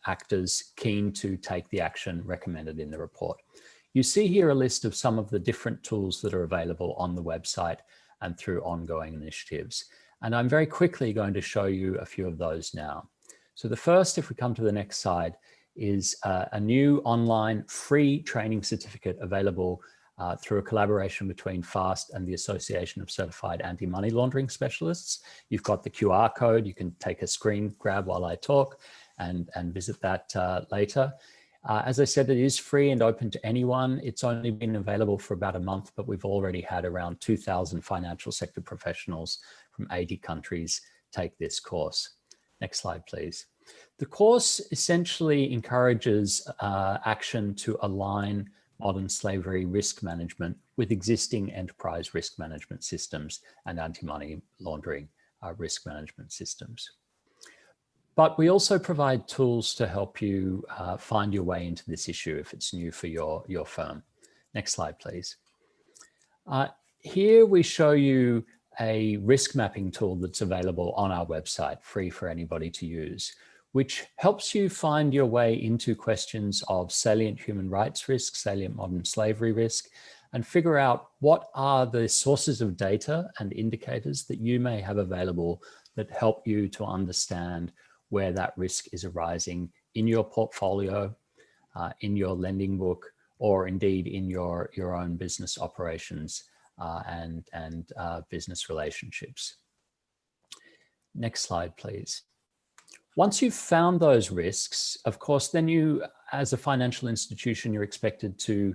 actors keen to take the action recommended in the report. You see here a list of some of the different tools that are available on the website and through ongoing initiatives. And I'm very quickly going to show you a few of those now. So the first, if we come to the next slide, is a new online free training certificate available through a collaboration between FAST and the Association of Certified Anti-Money Laundering Specialists. You've got the QR code. You can take a screen grab while I talk and visit that later. As I said, it is free and open to anyone. It's only been available for about a month, but we've already had around 2,000 financial sector professionals from 80 countries take this course. Next slide, please. The course essentially encourages action to align modern slavery risk management with existing enterprise risk management systems and anti-money laundering risk management systems. But we also provide tools to help you find your way into this issue if it's new for your firm. Next slide, please. Here we show you a risk mapping tool that's available on our website, free for anybody to use, which helps you find your way into questions of salient human rights risk, salient modern slavery risk, and figure out what are the sources of data and indicators that you may have available that help you to understand where that risk is arising in your portfolio, in your lending book, or indeed in your own business operations and business relationships. Next slide, please. Once you've found those risks, of course, then you, as a financial institution, you're expected to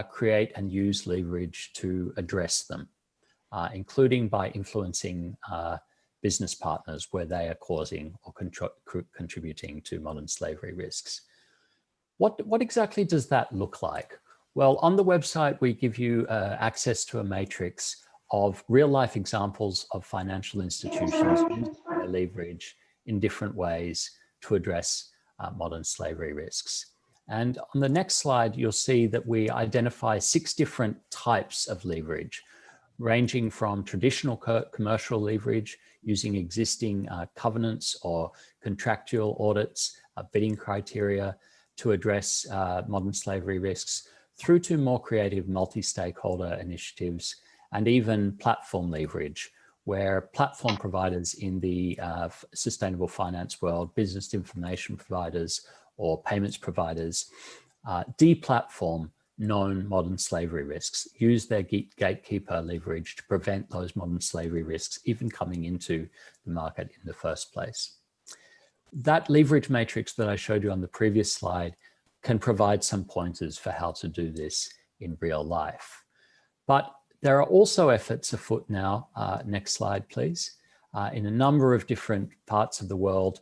create and use leverage to address them, including by influencing business partners where they are causing or contributing to modern slavery risks. What exactly does that look like? Well, on the website, we give you access to a matrix of real-life examples of financial institutions using their leverage in different ways to address modern slavery risks. And on the next slide, you'll see that we identify 6 different types of leverage, ranging from traditional commercial leverage using existing covenants or contractual audits, bidding criteria to address modern slavery risks, through to more creative multi-stakeholder initiatives, and even platform leverage, where platform providers in the sustainable finance world, business information providers or payments providers, deplatform known modern slavery risks, use their gatekeeper leverage to prevent those modern slavery risks even coming into the market in the first place. That leverage matrix that I showed you on the previous slide can provide some pointers for how to do this in real life. But there are also efforts afoot now, next slide please, in a number of different parts of the world,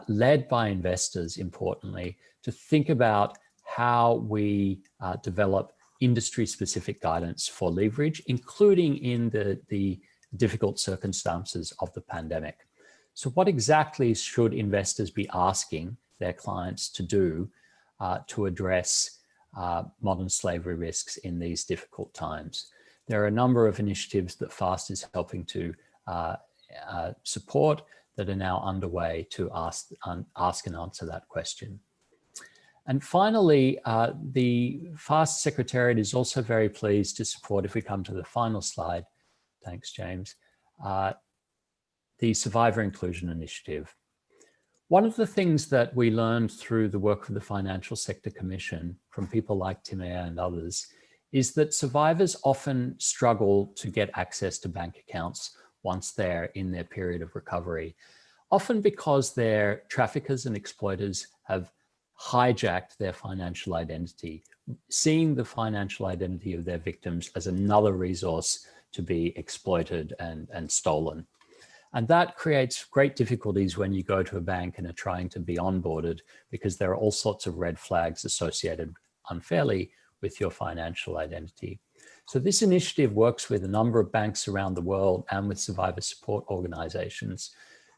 led by investors, importantly, to think about how we develop industry-specific guidance for leverage, including in the difficult circumstances of the pandemic. So what exactly should investors be asking their clients to do to address modern slavery risks in these difficult times? There are a number of initiatives that FAST is helping to support that are now underway to ask and answer that question. And finally, the FAST Secretariat is also very pleased to support, if we come to the final slide, thanks James, the Survivor Inclusion Initiative. One of the things that we learned through the work of the Financial Sector Commission from people like Timea and others is that survivors often struggle to get access to bank accounts once they're in their period of recovery, often because their traffickers and exploiters have hijacked their financial identity, seeing the financial identity of their victims as another resource to be exploited and stolen. And that creates great difficulties when you go to a bank and are trying to be onboarded, because there are all sorts of red flags associated unfairly with your financial identity. So this initiative works with a number of banks around the world and with survivor support organizations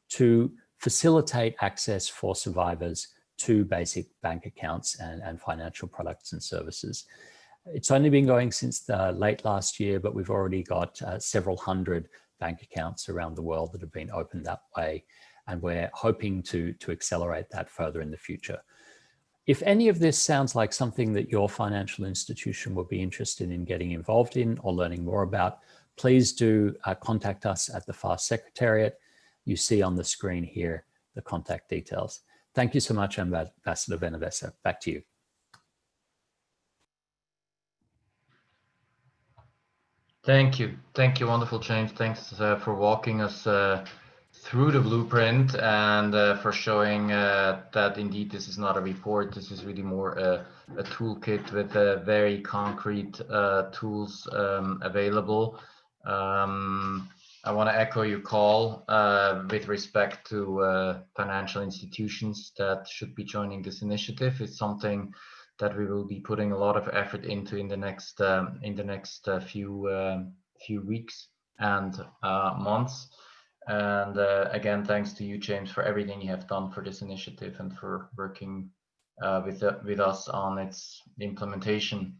to facilitate access for survivors to basic bank accounts and financial products and services. It's only been going since late last year, but we've already got several hundred bank accounts around the world that have been opened that way, and we're hoping to accelerate that further in the future. If any of this sounds like something that your financial institution would be interested in getting involved in or learning more about, please do contact us at the FAST Secretariat. You see on the screen here the contact details. Thank you so much, Ambassador Benavesa. Back to you. Thank you. Thank you. Wonderful, James. Thanks for walking us through the blueprint and for showing that indeed this is not a report. This is really more a toolkit with very concrete tools available. I want to echo your call with respect to financial institutions that should be joining this initiative. It's something that we will be putting a lot of effort into in the next few weeks and months. And again, thanks to you, James, for everything you have done for this initiative and for working with us on its implementation.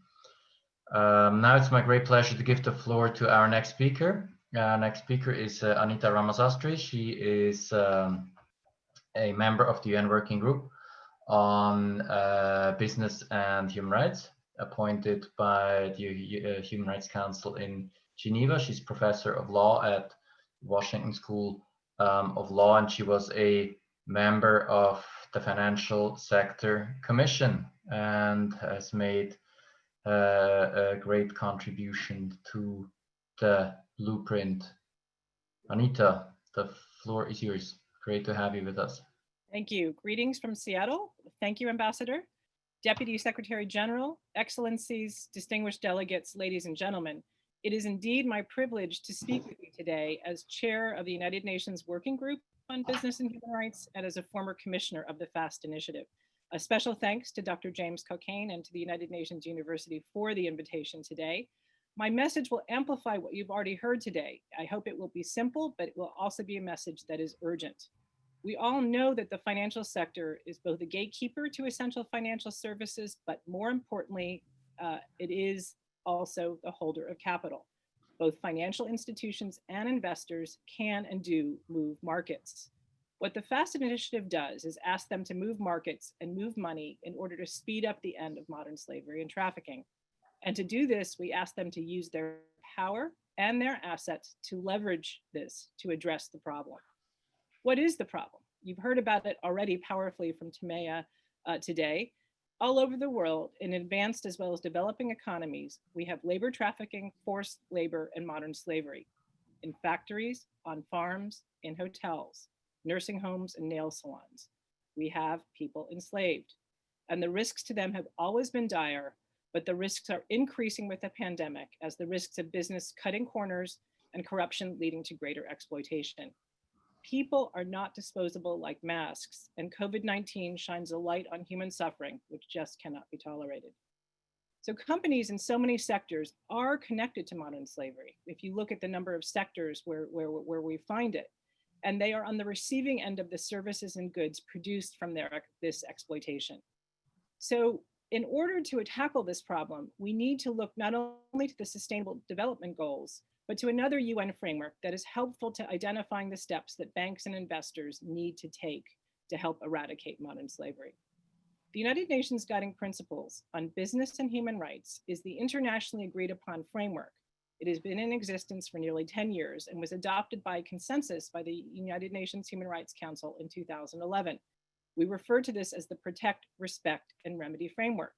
Now it's my great pleasure to give the floor to our next speaker. Next speaker is Anita Ramazastri. She is a member of the UN Working Group on Business and Human Rights, appointed by the Human Rights Council in Geneva. She's professor of law at Washington School of Law, and she was a member of the Financial Sector Commission and has made a great contribution to the blueprint. Anita, the floor is yours. Great to have you with us. Thank you. Greetings from Seattle. Thank you, Ambassador. Deputy Secretary General, Excellencies, distinguished delegates, ladies and gentlemen. It is indeed my privilege to speak with you today as chair of the United Nations Working Group on Business and Human Rights and as a former commissioner of the FAST initiative. A special thanks to Dr. James Cockayne and to the United Nations University for the invitation today. My message will amplify what you've already heard today. I hope it will be simple, but it will also be a message that is urgent. We all know that the financial sector is both a gatekeeper to essential financial services, but more importantly, it is also the holder of capital. Both financial institutions and investors can and do move markets. What the FAST initiative does is ask them to move markets and move money in order to speed up the end of modern slavery and trafficking. And to do this, we ask them to use their power and their assets to leverage this to address the problem. What is the problem? You've heard about it already powerfully from Timea today. All over the world, in advanced as well as developing economies, we have labor trafficking, forced labor, and modern slavery. In factories, on farms, in hotels, nursing homes, and nail salons, we have people enslaved. And the risks to them have always been dire, but the risks are increasing with the pandemic as the risks of business cutting corners and corruption leading to greater exploitation. People are not disposable like masks, and COVID-19 shines a light on human suffering, which just cannot be tolerated. So companies in so many sectors are connected to modern slavery. If you look at the number of sectors where we find it, and they are on the receiving end of the services and goods produced from this exploitation. So in order to tackle this problem, we need to look not only to the Sustainable Development Goals, but to another UN framework that is helpful to identifying the steps that banks and investors need to take to help eradicate modern slavery. The United Nations Guiding Principles on Business and Human Rights is the internationally agreed upon framework. It has been in existence for nearly 10 years and was adopted by consensus by the United Nations Human Rights Council in 2011. We refer to this as the Protect, Respect, and Remedy framework.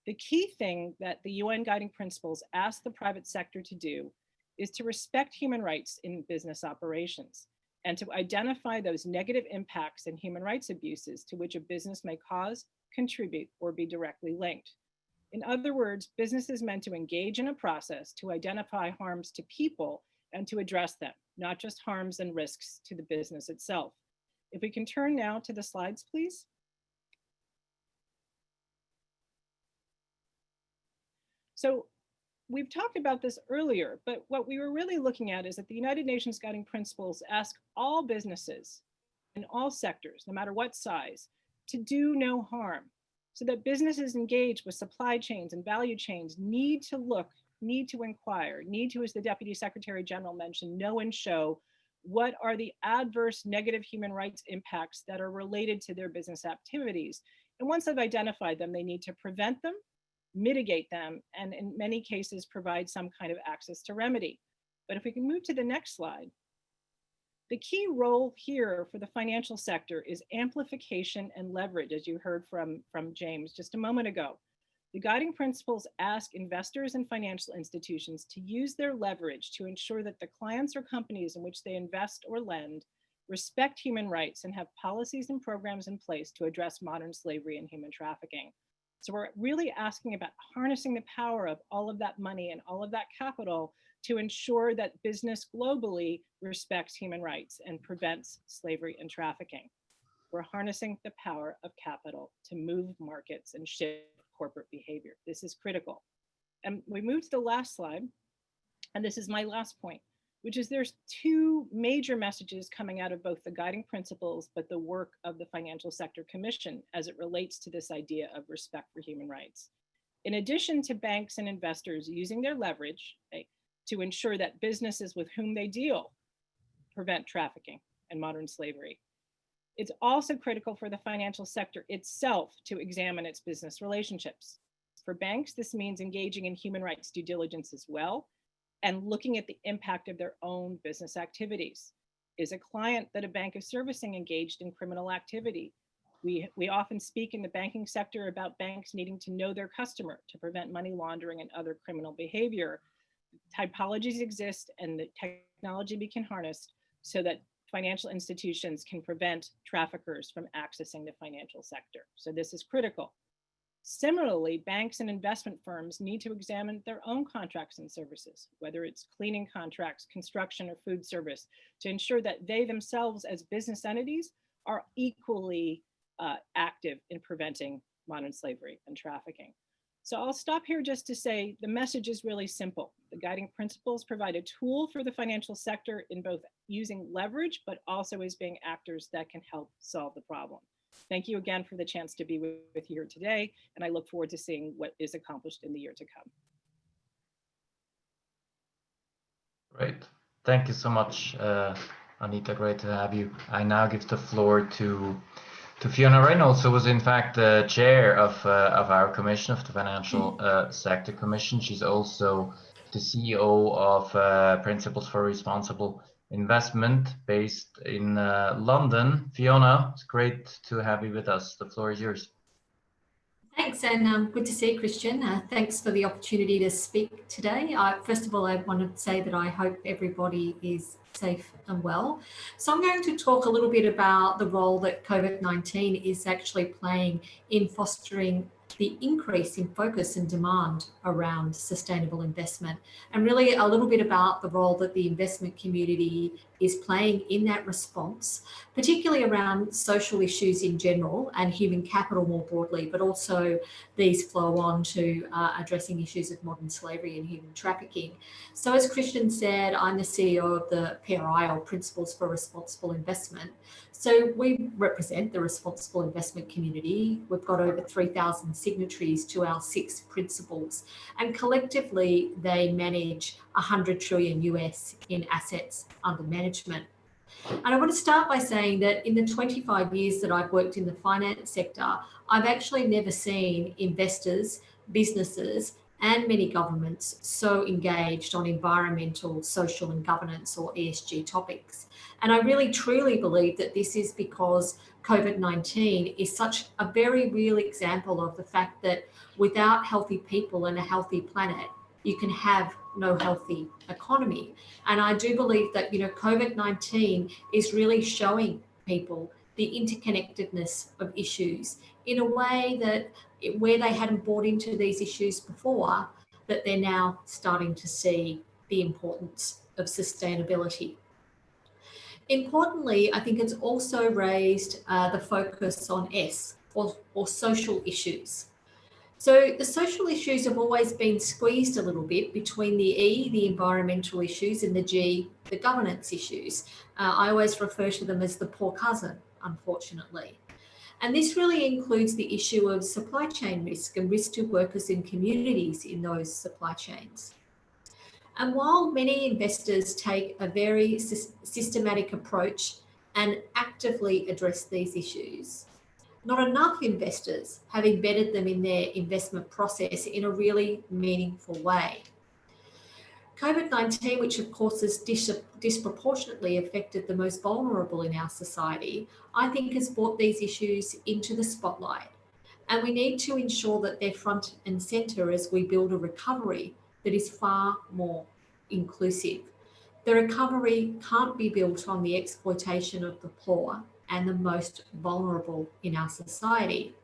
The key thing that the UN Guiding Principles ask the private sector to do is to respect human rights in business operations and to identify those negative impacts and human rights abuses to which a business may cause, contribute, or be directly linked. In other words, business is meant to engage in a process to identify harms to people and to address them, not just harms and risks to the business itself. If we can turn now to the slides, please. So we've talked about this earlier, but what we were really looking at is that the United Nations Guiding Principles ask all businesses in all sectors, no matter what size, to do no harm, so that businesses engaged with supply chains and value chains need to look, need to inquire, need to, as the Deputy Secretary General mentioned, know and show what are the adverse negative human rights impacts that are related to their business activities. And once they've identified them, they need to prevent them, mitigate them, and in many cases provide some kind of access to remedy. But if we can move to the next slide, the key role here for the financial sector is amplification and leverage, as you heard from James just a moment ago. The guiding principles ask investors and financial institutions to use their leverage to ensure that the clients or companies in which they invest or lend respect human rights and have policies and programs in place to address modern slavery and human trafficking. So we're really asking about harnessing the power of all of that money and all of that capital to ensure that business globally respects human rights and prevents slavery and trafficking. We're harnessing the power of capital to move markets and shift corporate behavior. This is critical. And we move to the last slide, and this is my last point, which is there's two major messages coming out of both the guiding principles, but the work of the Financial Sector Commission as it relates to this idea of respect for human rights. In addition to banks and investors using their leverage to ensure that businesses with whom they deal prevent trafficking and modern slavery, it's also critical for the financial sector itself to examine its business relationships. For banks, this means engaging in human rights due diligence as well, and looking at the impact of their own business activities. Is a client that a bank is servicing engaged in criminal activity? We often speak in the banking sector about banks needing to know their customer to prevent money laundering and other criminal behavior. typologies exist and the technology can harness so that financial institutions can prevent traffickers from accessing the financial sector. So this is critical. Similarly, banks and investment firms need to examine their own contracts and services, whether it's cleaning contracts, construction, or food service, to ensure that they themselves as business entities are equally active in preventing modern slavery and trafficking. So I'll stop here just to say the message is really simple. The guiding principles provide a tool for the financial sector in both using leverage, but also as being actors that can help solve the problem. Thank you again for the chance to be with you here today, and I look forward to seeing what is accomplished in the year to come. Great. Thank you so much, Anita. Great to have you. I now give the floor to Fiona Reynolds, who was in fact the chair of our commission, of the Financial Sector Commission. She's also the CEO of Principles for Responsible Investment based in London. Fiona, it's great to have you with us. The floor is yours. Thanks, and good to see you, Christian. Thanks for the opportunity to speak today. First of all, I want to say that I hope everybody is safe and well. So I'm going to talk a little bit about the role that COVID-19 is actually playing in fostering the increase in focus and demand around sustainable investment, and really a little bit about the role that the investment community is playing in that response, particularly around social issues in general and human capital more broadly, but also these flow on to addressing issues of modern slavery and human trafficking. So as Christian said, I'm the CEO of the PRI, or Principles for Responsible Investment. So we represent the responsible investment community. We've got over 3,000 signatories to our 6 principles, and collectively they manage 100 trillion US in assets under management. And I want to start by saying that in the 25 years that I've worked in the finance sector, I've actually never seen investors, businesses, and many governments so engaged on environmental, social, and governance, or ESG topics. And I really truly believe that this is because COVID-19 is such a very real example of the fact that without healthy people and a healthy planet, you can have no healthy economy. And I do believe that, COVID-19 is really showing people the interconnectedness of issues in a way that where they hadn't bought into these issues before, that they're now starting to see the importance of sustainability. Importantly, I think it's also raised the focus on S, or social issues. So the social issues have always been squeezed a little bit between the E, the environmental issues, and the G, the governance issues. I always refer to them as the poor cousin, unfortunately. And this really includes the issue of supply chain risk and risk to workers and communities in those supply chains. And while many investors take a very systematic approach and actively address these issues, not enough investors have embedded them in their investment process in a really meaningful way. COVID-19, which of course has disproportionately affected the most vulnerable in our society, I think has brought these issues into the spotlight. And we need to ensure that they're front and centre as we build a recovery that is far more inclusive. The recovery can't be built on the exploitation of the poor and the most vulnerable in our society.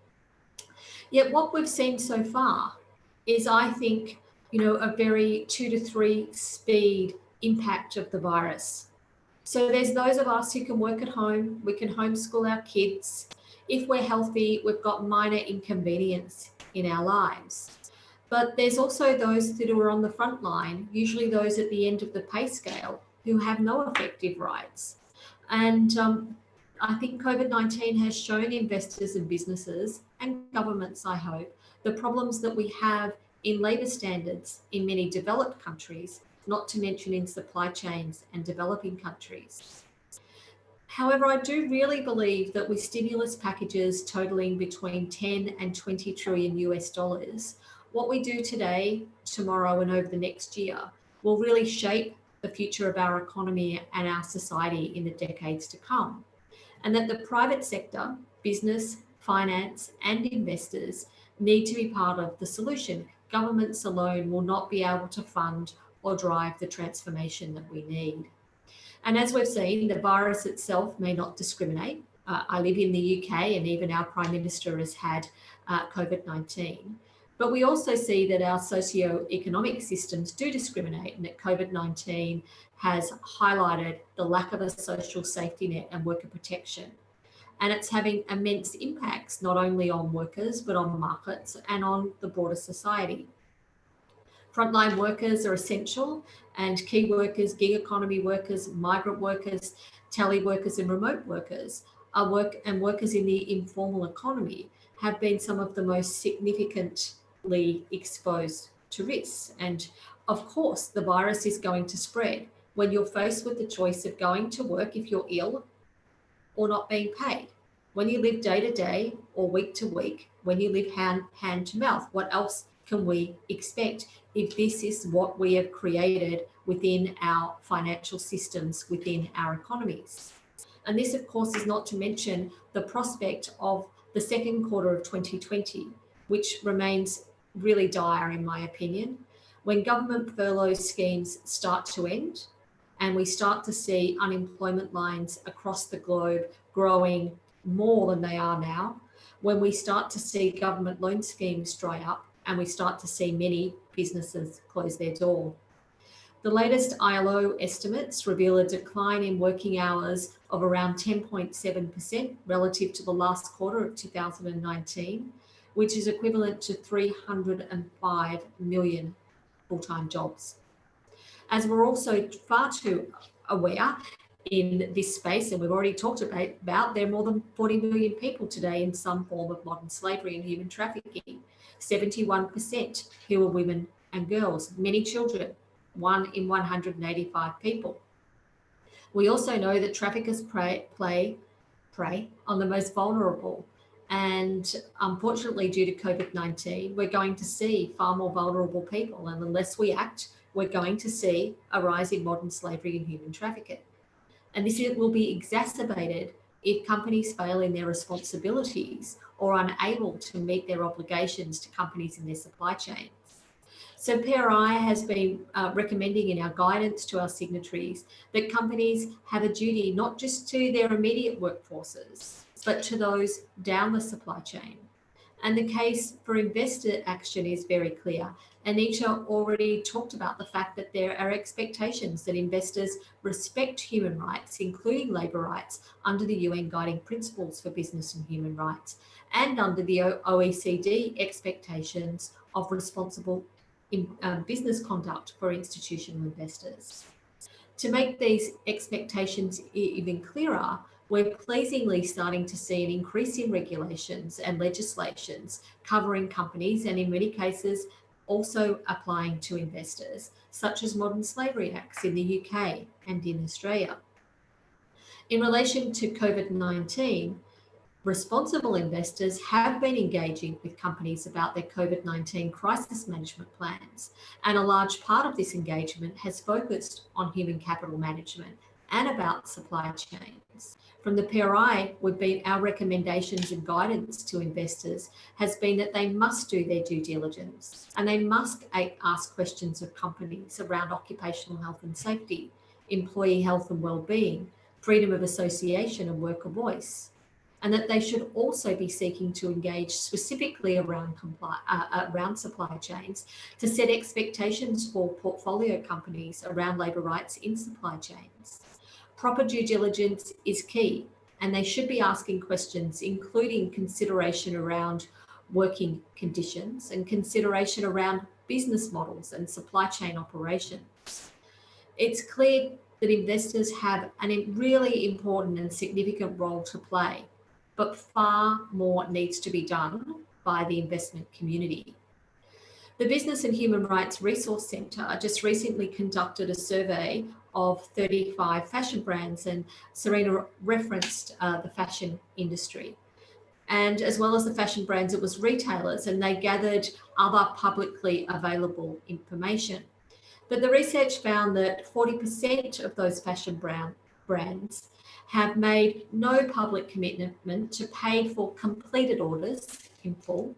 Yet what we've seen so far is, I think, a very 2 to 3 speed impact of the virus. So there's those of us who can work at home, we can homeschool our kids. If we're healthy, we've got minor inconvenience in our lives. But there's also those that are on the front line, usually those at the end of the pay scale, who have no effective rights. And I think COVID-19 has shown investors and businesses, and governments, I hope, the problems that we have in labour standards in many developed countries, not to mention in supply chains and developing countries. However, I do really believe that with stimulus packages totaling between 10 and 20 trillion US dollars, what we do today, tomorrow, and over the next year will really shape the future of our economy and our society in the decades to come. And that the private sector, business, finance, and investors need to be part of the solution. Governments alone will not be able to fund or drive the transformation that we need. And as we've seen, the virus itself may not discriminate. I live in the UK, and even our Prime Minister has had COVID-19. But we also see that our socio-economic systems do discriminate, and that COVID-19 has highlighted the lack of a social safety net and worker protection. And it's having immense impacts, not only on workers, but on markets and on the broader society. Frontline workers are essential, and key workers, gig economy workers, migrant workers, teleworkers and remote workers workers in the informal economy have been some of the most significantly exposed to risks. And of course, the virus is going to spread when you're faced with the choice of going to work if you're ill or not being paid. When you live day to day or week to week, when you live hand to mouth, what else can we expect if this is what we have created within our financial systems, within our economies? And this, of course, is not to mention the prospect of the second quarter of 2020, which remains really dire, in my opinion, when government furlough schemes start to end and we start to see unemployment lines across the globe growing more than they are now, when we start to see government loan schemes dry up and we start to see many businesses close their door. The latest ILO estimates reveal a decline in working hours of around 10.7% relative to the last quarter of 2019, which is equivalent to 305 million full-time jobs. As we're also far too aware in this space, and we've already talked about, there are more than 40 million people today in some form of modern slavery and human trafficking, 71% who are women and girls, many children, 1 in 185 people. We also know that traffickers prey on the most vulnerable. And unfortunately, due to COVID-19, we're going to see far more vulnerable people. And unless we act, we're going to see a rise in modern slavery and human trafficking. And this will be exacerbated if companies fail in their responsibilities or are unable to meet their obligations to companies in their supply chains. So PRI has been recommending in our guidance to our signatories that companies have a duty not just to their immediate workforces, but to those down the supply chain. And the case for investor action is very clear. Anita already talked about the fact that there are expectations that investors respect human rights, including labour rights, under the UN Guiding Principles for Business and Human Rights, and under the OECD expectations of responsible business conduct for institutional investors. To make these expectations even clearer, we're pleasingly starting to see an increase in regulations and legislations covering companies, and in many cases also applying to investors, such as Modern Slavery Acts in the UK and in Australia. In relation to COVID-19, responsible investors have been engaging with companies about their COVID-19 crisis management plans, and a large part of this engagement has focused on human capital management and about supply chains. From the PRI, our recommendations and guidance to investors has been that they must do their due diligence and they must ask questions of companies around occupational health and safety, employee health and well-being, freedom of association and worker voice, and that they should also be seeking to engage specifically around supply chains to set expectations for portfolio companies around labour rights in supply chains. Proper due diligence is key, and they should be asking questions, including consideration around working conditions and consideration around business models and supply chain operations. It's clear that investors have a really important and significant role to play, but far more needs to be done by the investment community. The Business and Human Rights Resource Centre just recently conducted a survey of 35 fashion brands, and Serena referenced the fashion industry. And as well as the fashion brands, it was retailers, and they gathered other publicly available information. But the research found that 40% of those fashion brands have made no public commitment to pay for completed orders in full.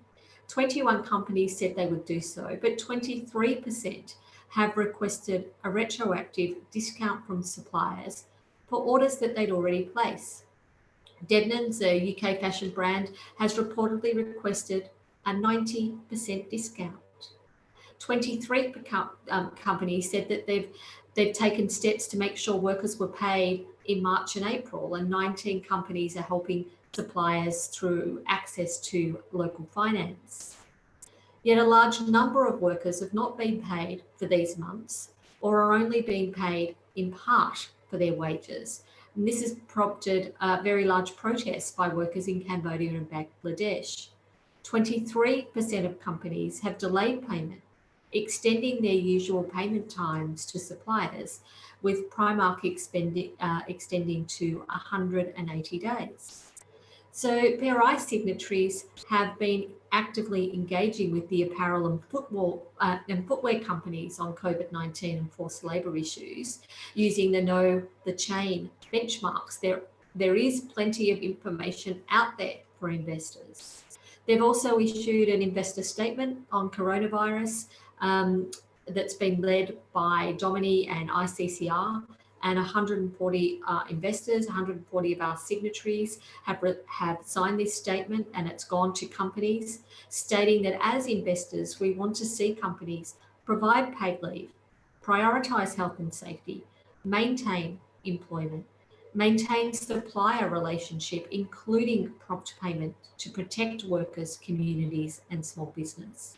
21 companies said they would do so, but 23% have requested a retroactive discount from suppliers for orders that they'd already placed. Debenhams, a UK fashion brand, has reportedly requested a 90% discount. 23 companies said that they've taken steps to make sure workers were paid in March and April, and 19 companies are helping suppliers through access to local finance. Yet a large number of workers have not been paid for these months or are only being paid in part for their wages. And this has prompted very large protests by workers in Cambodia and Bangladesh. 23% of companies have delayed payment, extending their usual payment times to suppliers, with Primark extending to 180 days. So PRI signatories have been actively engaging with the apparel and footwear companies on COVID-19 and forced labour issues using the Know the Chain benchmarks. There is plenty of information out there for investors. They've also issued an investor statement on coronavirus that's been led by Domini and ICCR, and 140 investors, 140 of our signatories have signed this statement, and it's gone to companies stating that as investors, we want to see companies provide paid leave, prioritise health and safety, maintain employment, maintain supplier relationship, including prompt payment to protect workers, communities and small business.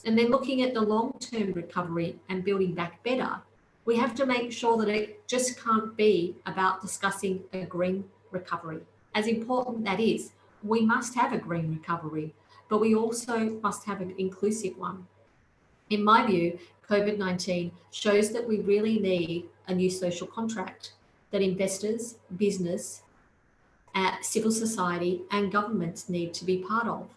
And then looking at the long-term recovery and building back better, we have to make sure that it just can't be about discussing a green recovery. As important that is, we must have a green recovery, but we also must have an inclusive one. In my view, COVID-19 shows that we really need a new social contract that investors, business, civil society and governments need to be part of.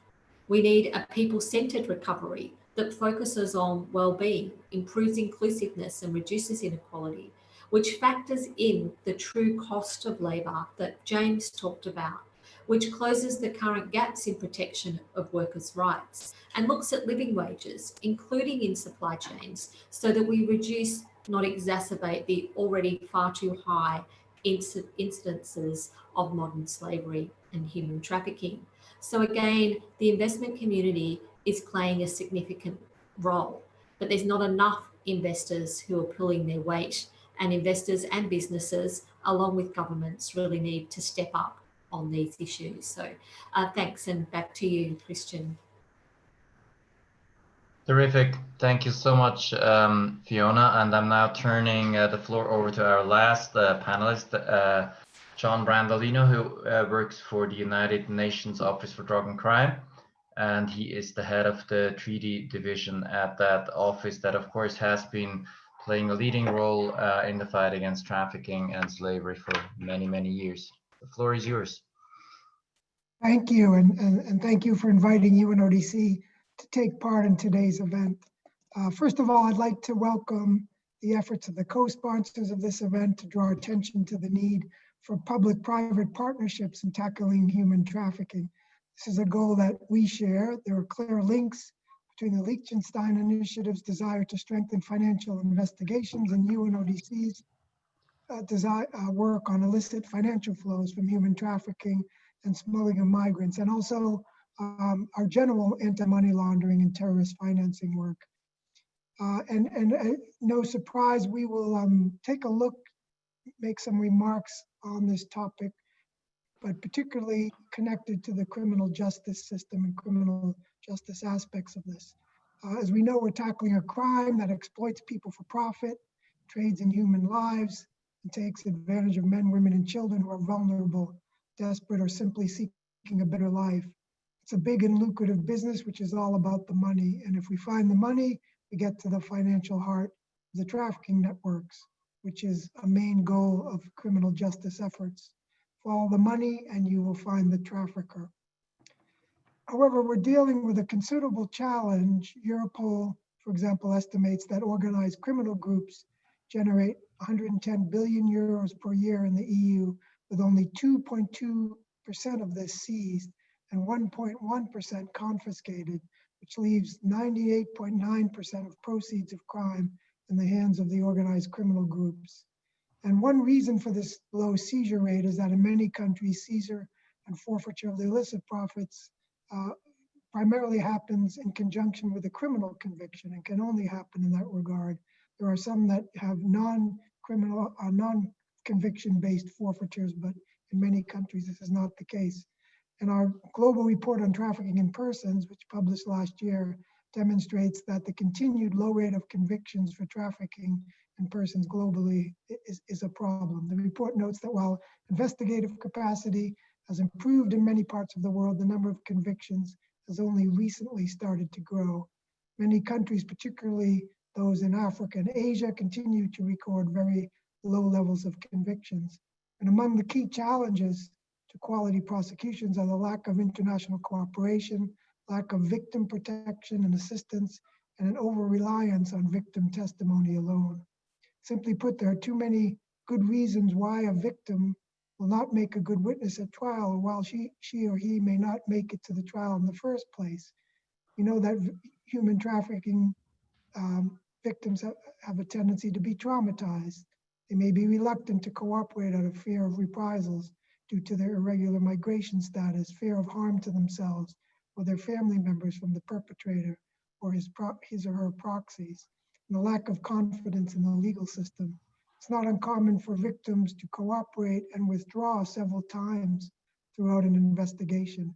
We need a people-centred recovery that focuses on well-being, improves inclusiveness and reduces inequality, which factors in the true cost of labour that James talked about, which closes the current gaps in protection of workers' rights and looks at living wages, including in supply chains, so that we reduce, not exacerbate, the already far too high incidences of modern slavery and human trafficking. So again, the investment community is playing a significant role, but there's not enough investors who are pulling their weight, and investors and businesses, along with governments, really need to step up on these issues. So thanks, and back to you, Christian. Terrific. Thank you so much, Fiona. And I'm now turning the floor over to our last panelist, John Brandolino, who works for the United Nations Office for Drug and Crime. And he is the head of the treaty division at that office that, of course, has been playing a leading role in the fight against trafficking and slavery for many, many years. The floor is yours. Thank you, and thank you for inviting UNODC to take part in today's event. First of all, I'd like to welcome the efforts of the co-sponsors of this event to draw attention to the need for public-private partnerships in tackling human trafficking. This is a goal that we share. There are clear links between the Liechtenstein Initiative's desire to strengthen financial investigations and UNODC's work on illicit financial flows from human trafficking and smuggling of migrants, and also our general anti-money laundering and terrorist financing work. No surprise, we will take a look, make some remarks on this topic, but particularly connected to the criminal justice system and criminal justice aspects of this. As we know, we're tackling a crime that exploits people for profit, trades in human lives, and takes advantage of men, women, and children who are vulnerable, desperate, or simply seeking a better life. It's a big and lucrative business, which is all about the money. And if we find the money, we get to the financial heart of the trafficking networks, which is a main goal of criminal justice efforts. Follow the money and you will find the trafficker. However, we're dealing with a considerable challenge. Europol, for example, estimates that organized criminal groups generate 110 billion euros per year in the EU, with only 2.2% of this seized and 1.1% confiscated, which leaves 98.9% of proceeds of crime in the hands of the organized criminal groups. And one reason for this low seizure rate is that in many countries, seizure and forfeiture of the illicit profits primarily happens in conjunction with a criminal conviction and can only happen in that regard. There are some that have non-criminal, non-conviction-based forfeitures, but in many countries this is not the case. And our global report on trafficking in persons, which published last year, demonstrates that the continued low rate of convictions for trafficking in persons globally is a problem. The report notes that while investigative capacity has improved in many parts of the world, the number of convictions has only recently started to grow. Many countries, particularly those in Africa and Asia, continue to record very low levels of convictions. And among the key challenges to quality prosecutions are the lack of international cooperation, lack of victim protection and assistance, and an over-reliance on victim testimony alone. Simply put, there are too many good reasons why a victim will not make a good witness at trial, or while she or he may not make it to the trial in the first place. We know that human trafficking victims have a tendency to be traumatized. They may be reluctant to cooperate out of fear of reprisals due to their irregular migration status, fear of harm to themselves or their family members from the perpetrator or his or her proxies, and a lack of confidence in the legal system. It's not uncommon for victims to cooperate and withdraw several times throughout an investigation.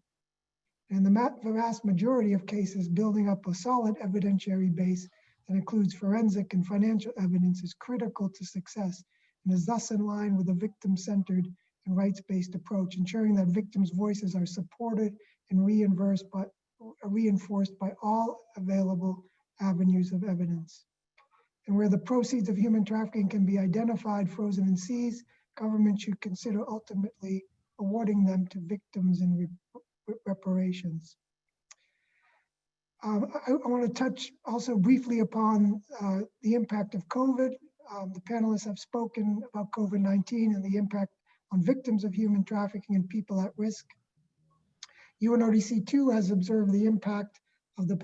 And the vast majority of cases, building up a solid evidentiary base that includes forensic and financial evidence is critical to success and is thus in line with a victim-centered and rights-based approach, ensuring that victims' voices are supported and reinforced by all available avenues of evidence. And where the proceeds of human trafficking can be identified, frozen, and seized, government should consider ultimately awarding them to victims in reparations. I want to touch also briefly upon the impact of COVID. The panelists have spoken about COVID-19 and the impact on victims of human trafficking and people at risk. UNODC too has observed the impact of the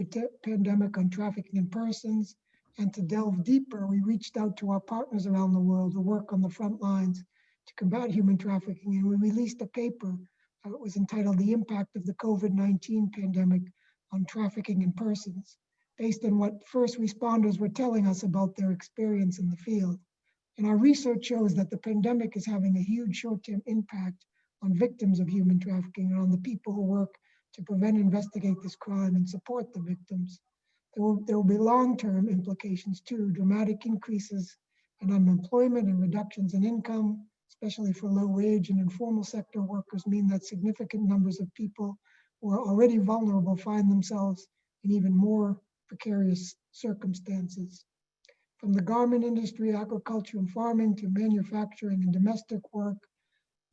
pandemic on trafficking in persons. And to delve deeper, we reached out to our partners around the world who work on the front lines to combat human trafficking, and we released a paper. It was entitled "The Impact of the COVID-19 Pandemic on Trafficking in Persons," based on what first responders were telling us about their experience in the field. And our research shows that the pandemic is having a huge short-term impact on victims of human trafficking and on the people who work to prevent and investigate this crime and support the victims. There will be long-term implications too. Dramatic increases in unemployment and reductions in income, especially for low-wage and informal sector workers, mean that significant numbers of people who are already vulnerable find themselves in even more precarious circumstances. From the garment industry, agriculture and farming to manufacturing and domestic work,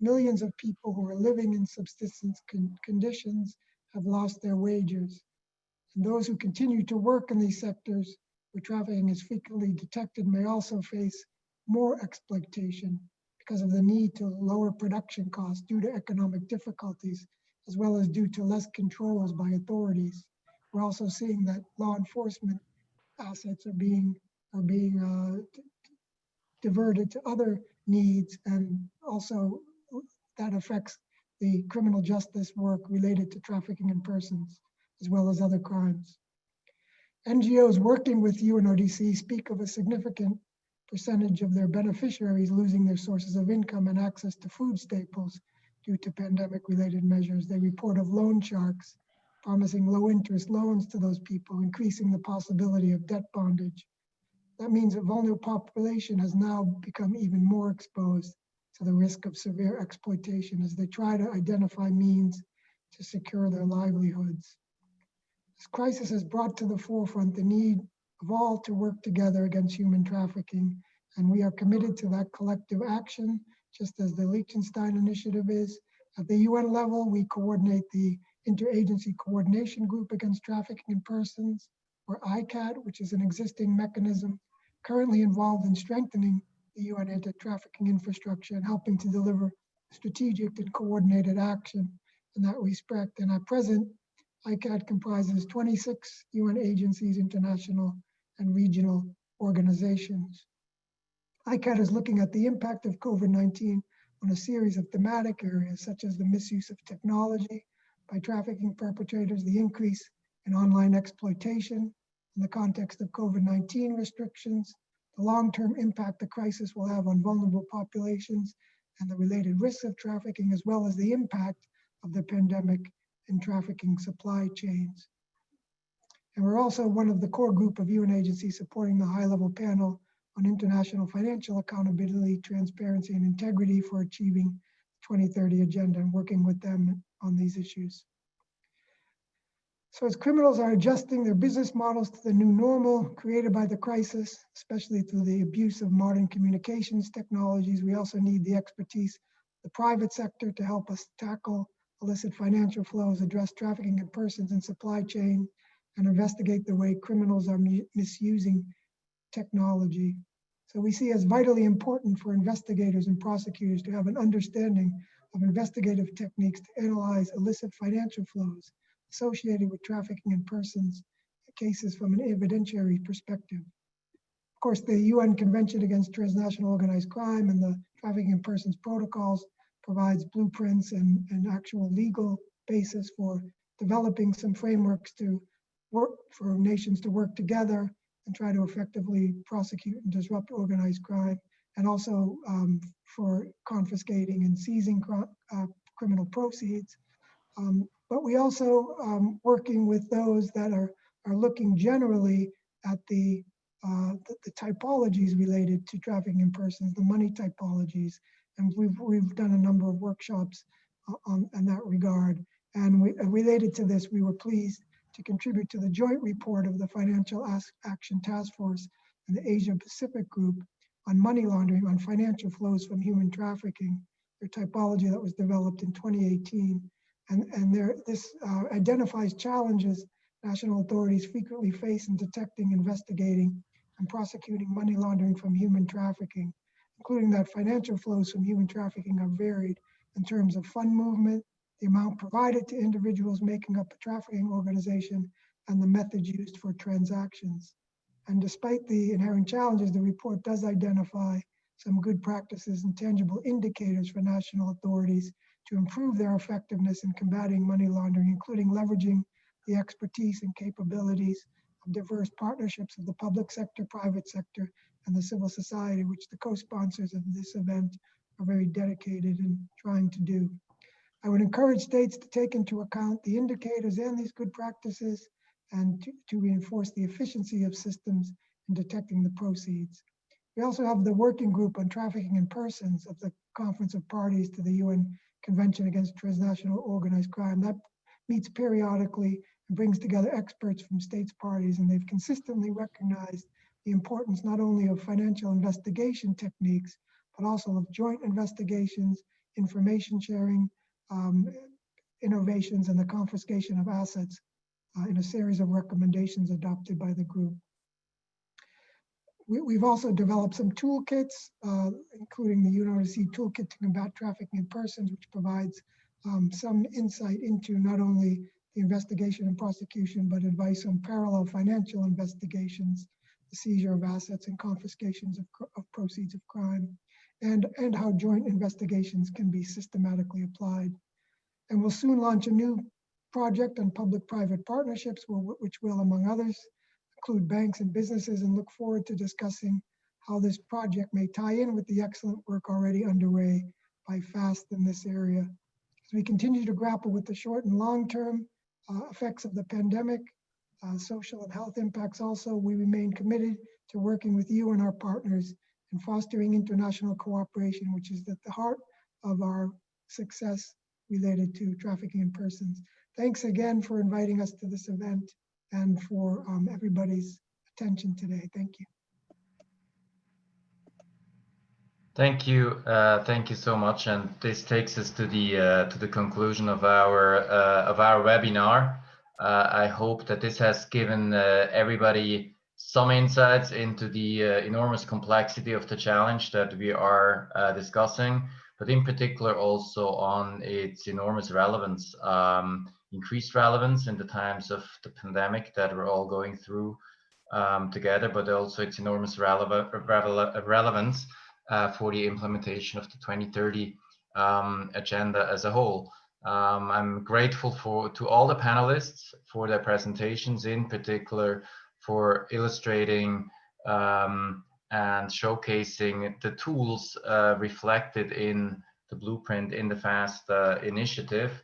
millions of people who are living in subsistence conditions have lost their wages. And those who continue to work in these sectors where trafficking is frequently detected may also face more exploitation because of the need to lower production costs due to economic difficulties, as well as due to less controls by authorities. We're also seeing that law enforcement assets are being diverted to other needs, and also that affects the criminal justice work related to trafficking in persons, as well as other crimes. NGOs working with UNODC speak of a significant percentage of their beneficiaries losing their sources of income and access to food staples due to pandemic-related measures. They report of loan sharks promising low-interest loans to those people, increasing the possibility of debt bondage. That means a vulnerable population has now become even more exposed to the risk of severe exploitation as they try to identify means to secure their livelihoods. This crisis has brought to the forefront the need of all to work together against human trafficking, and we are committed to that collective action, just as the Liechtenstein Initiative is. At the UN level, we coordinate the Interagency Coordination Group Against Trafficking in Persons, or ICAT, which is an existing mechanism currently involved in strengthening the UN anti-trafficking infrastructure and helping to deliver strategic and coordinated action in that respect. And at present, ICAT comprises 26 UN agencies, international and regional, organizations. ICAT is looking at the impact of COVID-19 on a series of thematic areas, such as the misuse of technology by trafficking perpetrators, the increase in online exploitation in the context of COVID-19 restrictions, the long-term impact the crisis will have on vulnerable populations and the related risks of trafficking, as well as the impact of the pandemic in trafficking supply chains. And we're also one of the core group of UN agencies supporting the high-level panel on international financial accountability, transparency, and integrity for achieving the 2030 agenda and working with them on these issues. So as criminals are adjusting their business models to the new normal created by the crisis, especially through the abuse of modern communications technologies, we also need the expertise of the private sector to help us tackle illicit financial flows, address trafficking in persons and supply chain, and investigate the way criminals are misusing technology. So we see as vitally important for investigators and prosecutors to have an understanding of investigative techniques to analyze illicit financial flows associated with trafficking in persons cases from an evidentiary perspective. Of course, the UN Convention Against Transnational Organized Crime and the Trafficking in Persons Protocols provides blueprints and actual legal basis for developing some frameworks to work for nations to work together and try to effectively prosecute and disrupt organized crime, and also for confiscating and seizing criminal proceeds. But we also working with those that are looking generally at the typologies related to trafficking in persons, the money typologies, and we've done a number of workshops in that regard. And related to this, we were pleased to contribute to the joint report of the Financial Action Task Force and the Asia Pacific Group on money laundering, on financial flows from human trafficking, their typology that was developed in 2018. And this identifies challenges national authorities frequently face in detecting, investigating, and prosecuting money laundering from human trafficking, including that financial flows from human trafficking are varied in terms of fund movement, the amount provided to individuals making up a trafficking organization, and the methods used for transactions. And despite the inherent challenges, the report does identify some good practices and tangible indicators for national authorities to improve their effectiveness in combating money laundering, including leveraging the expertise and capabilities of diverse partnerships of the public sector, private sector, and the civil society, which the co-sponsors of this event are very dedicated in trying to do. I would encourage states to take into account the indicators and these good practices and to reinforce the efficiency of systems in detecting the proceeds. We also have the working group on trafficking in persons of the Conference of Parties to the UN Convention Against Transnational Organized Crime. That meets periodically and brings together experts from states parties, and they've consistently recognized the importance not only of financial investigation techniques, but also of joint investigations, information sharing, innovations, and the confiscation of assets in a series of recommendations adopted by the group. We've also developed some toolkits, including the UNODC Toolkit to Combat Trafficking in Persons, which provides some insight into not only the investigation and prosecution, but advice on parallel financial investigations, the seizure of assets and confiscations of proceeds of crime, and how joint investigations can be systematically applied. And we'll soon launch a new project on public-private partnerships, which will, among others, include banks and businesses, and look forward to discussing how this project may tie in with the excellent work already underway by FAST in this area. As we continue to grapple with the short and long-term effects of the pandemic, social and health impacts also, we remain committed to working with you and our partners in fostering international cooperation, which is at the heart of our success related to trafficking in persons. Thanks again for inviting us to this event and for everybody's attention today. Thank you. Thank you so much. And this takes us to the conclusion of our webinar. I hope that this has given everybody some insights into the enormous complexity of the challenge that we are discussing, but in particular also on its enormous relevance, increased relevance in the times of the pandemic that we're all going through, together, but also its enormous relevance for the implementation of the 2030 agenda as a whole. I'm grateful to all the panelists for their presentations, in particular for illustrating and showcasing the tools reflected in the blueprint in the FAST initiative.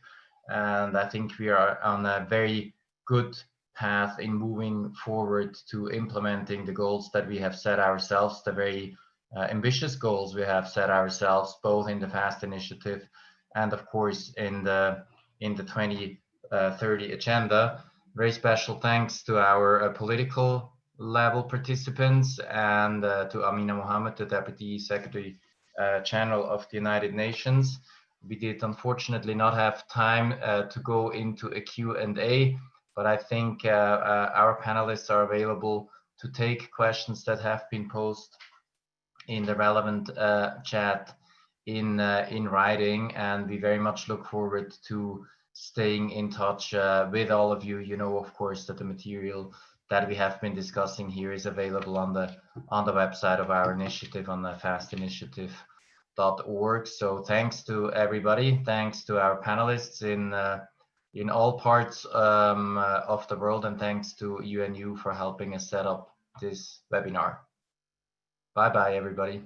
And I think we are on a very good path in moving forward to implementing the goals that we have set ourselves, the very ambitious goals we have set ourselves, both in the FAST initiative and of course in the 2030 agenda. Very special thanks to our political level participants and to Amina Mohammed, the Deputy Secretary General of the United Nations. We did unfortunately not have time to go into a Q&A, but I think our panelists are available to take questions that have been posed in the relevant chat in writing, and we very much look forward to staying in touch with all of you. You know, of course, that the material that we have been discussing here is available on the website of our initiative, on the fastinitiative.org. So thanks to everybody, thanks to our panelists in all parts of the world, and thanks to UNU for helping us set up this webinar. Bye bye, everybody.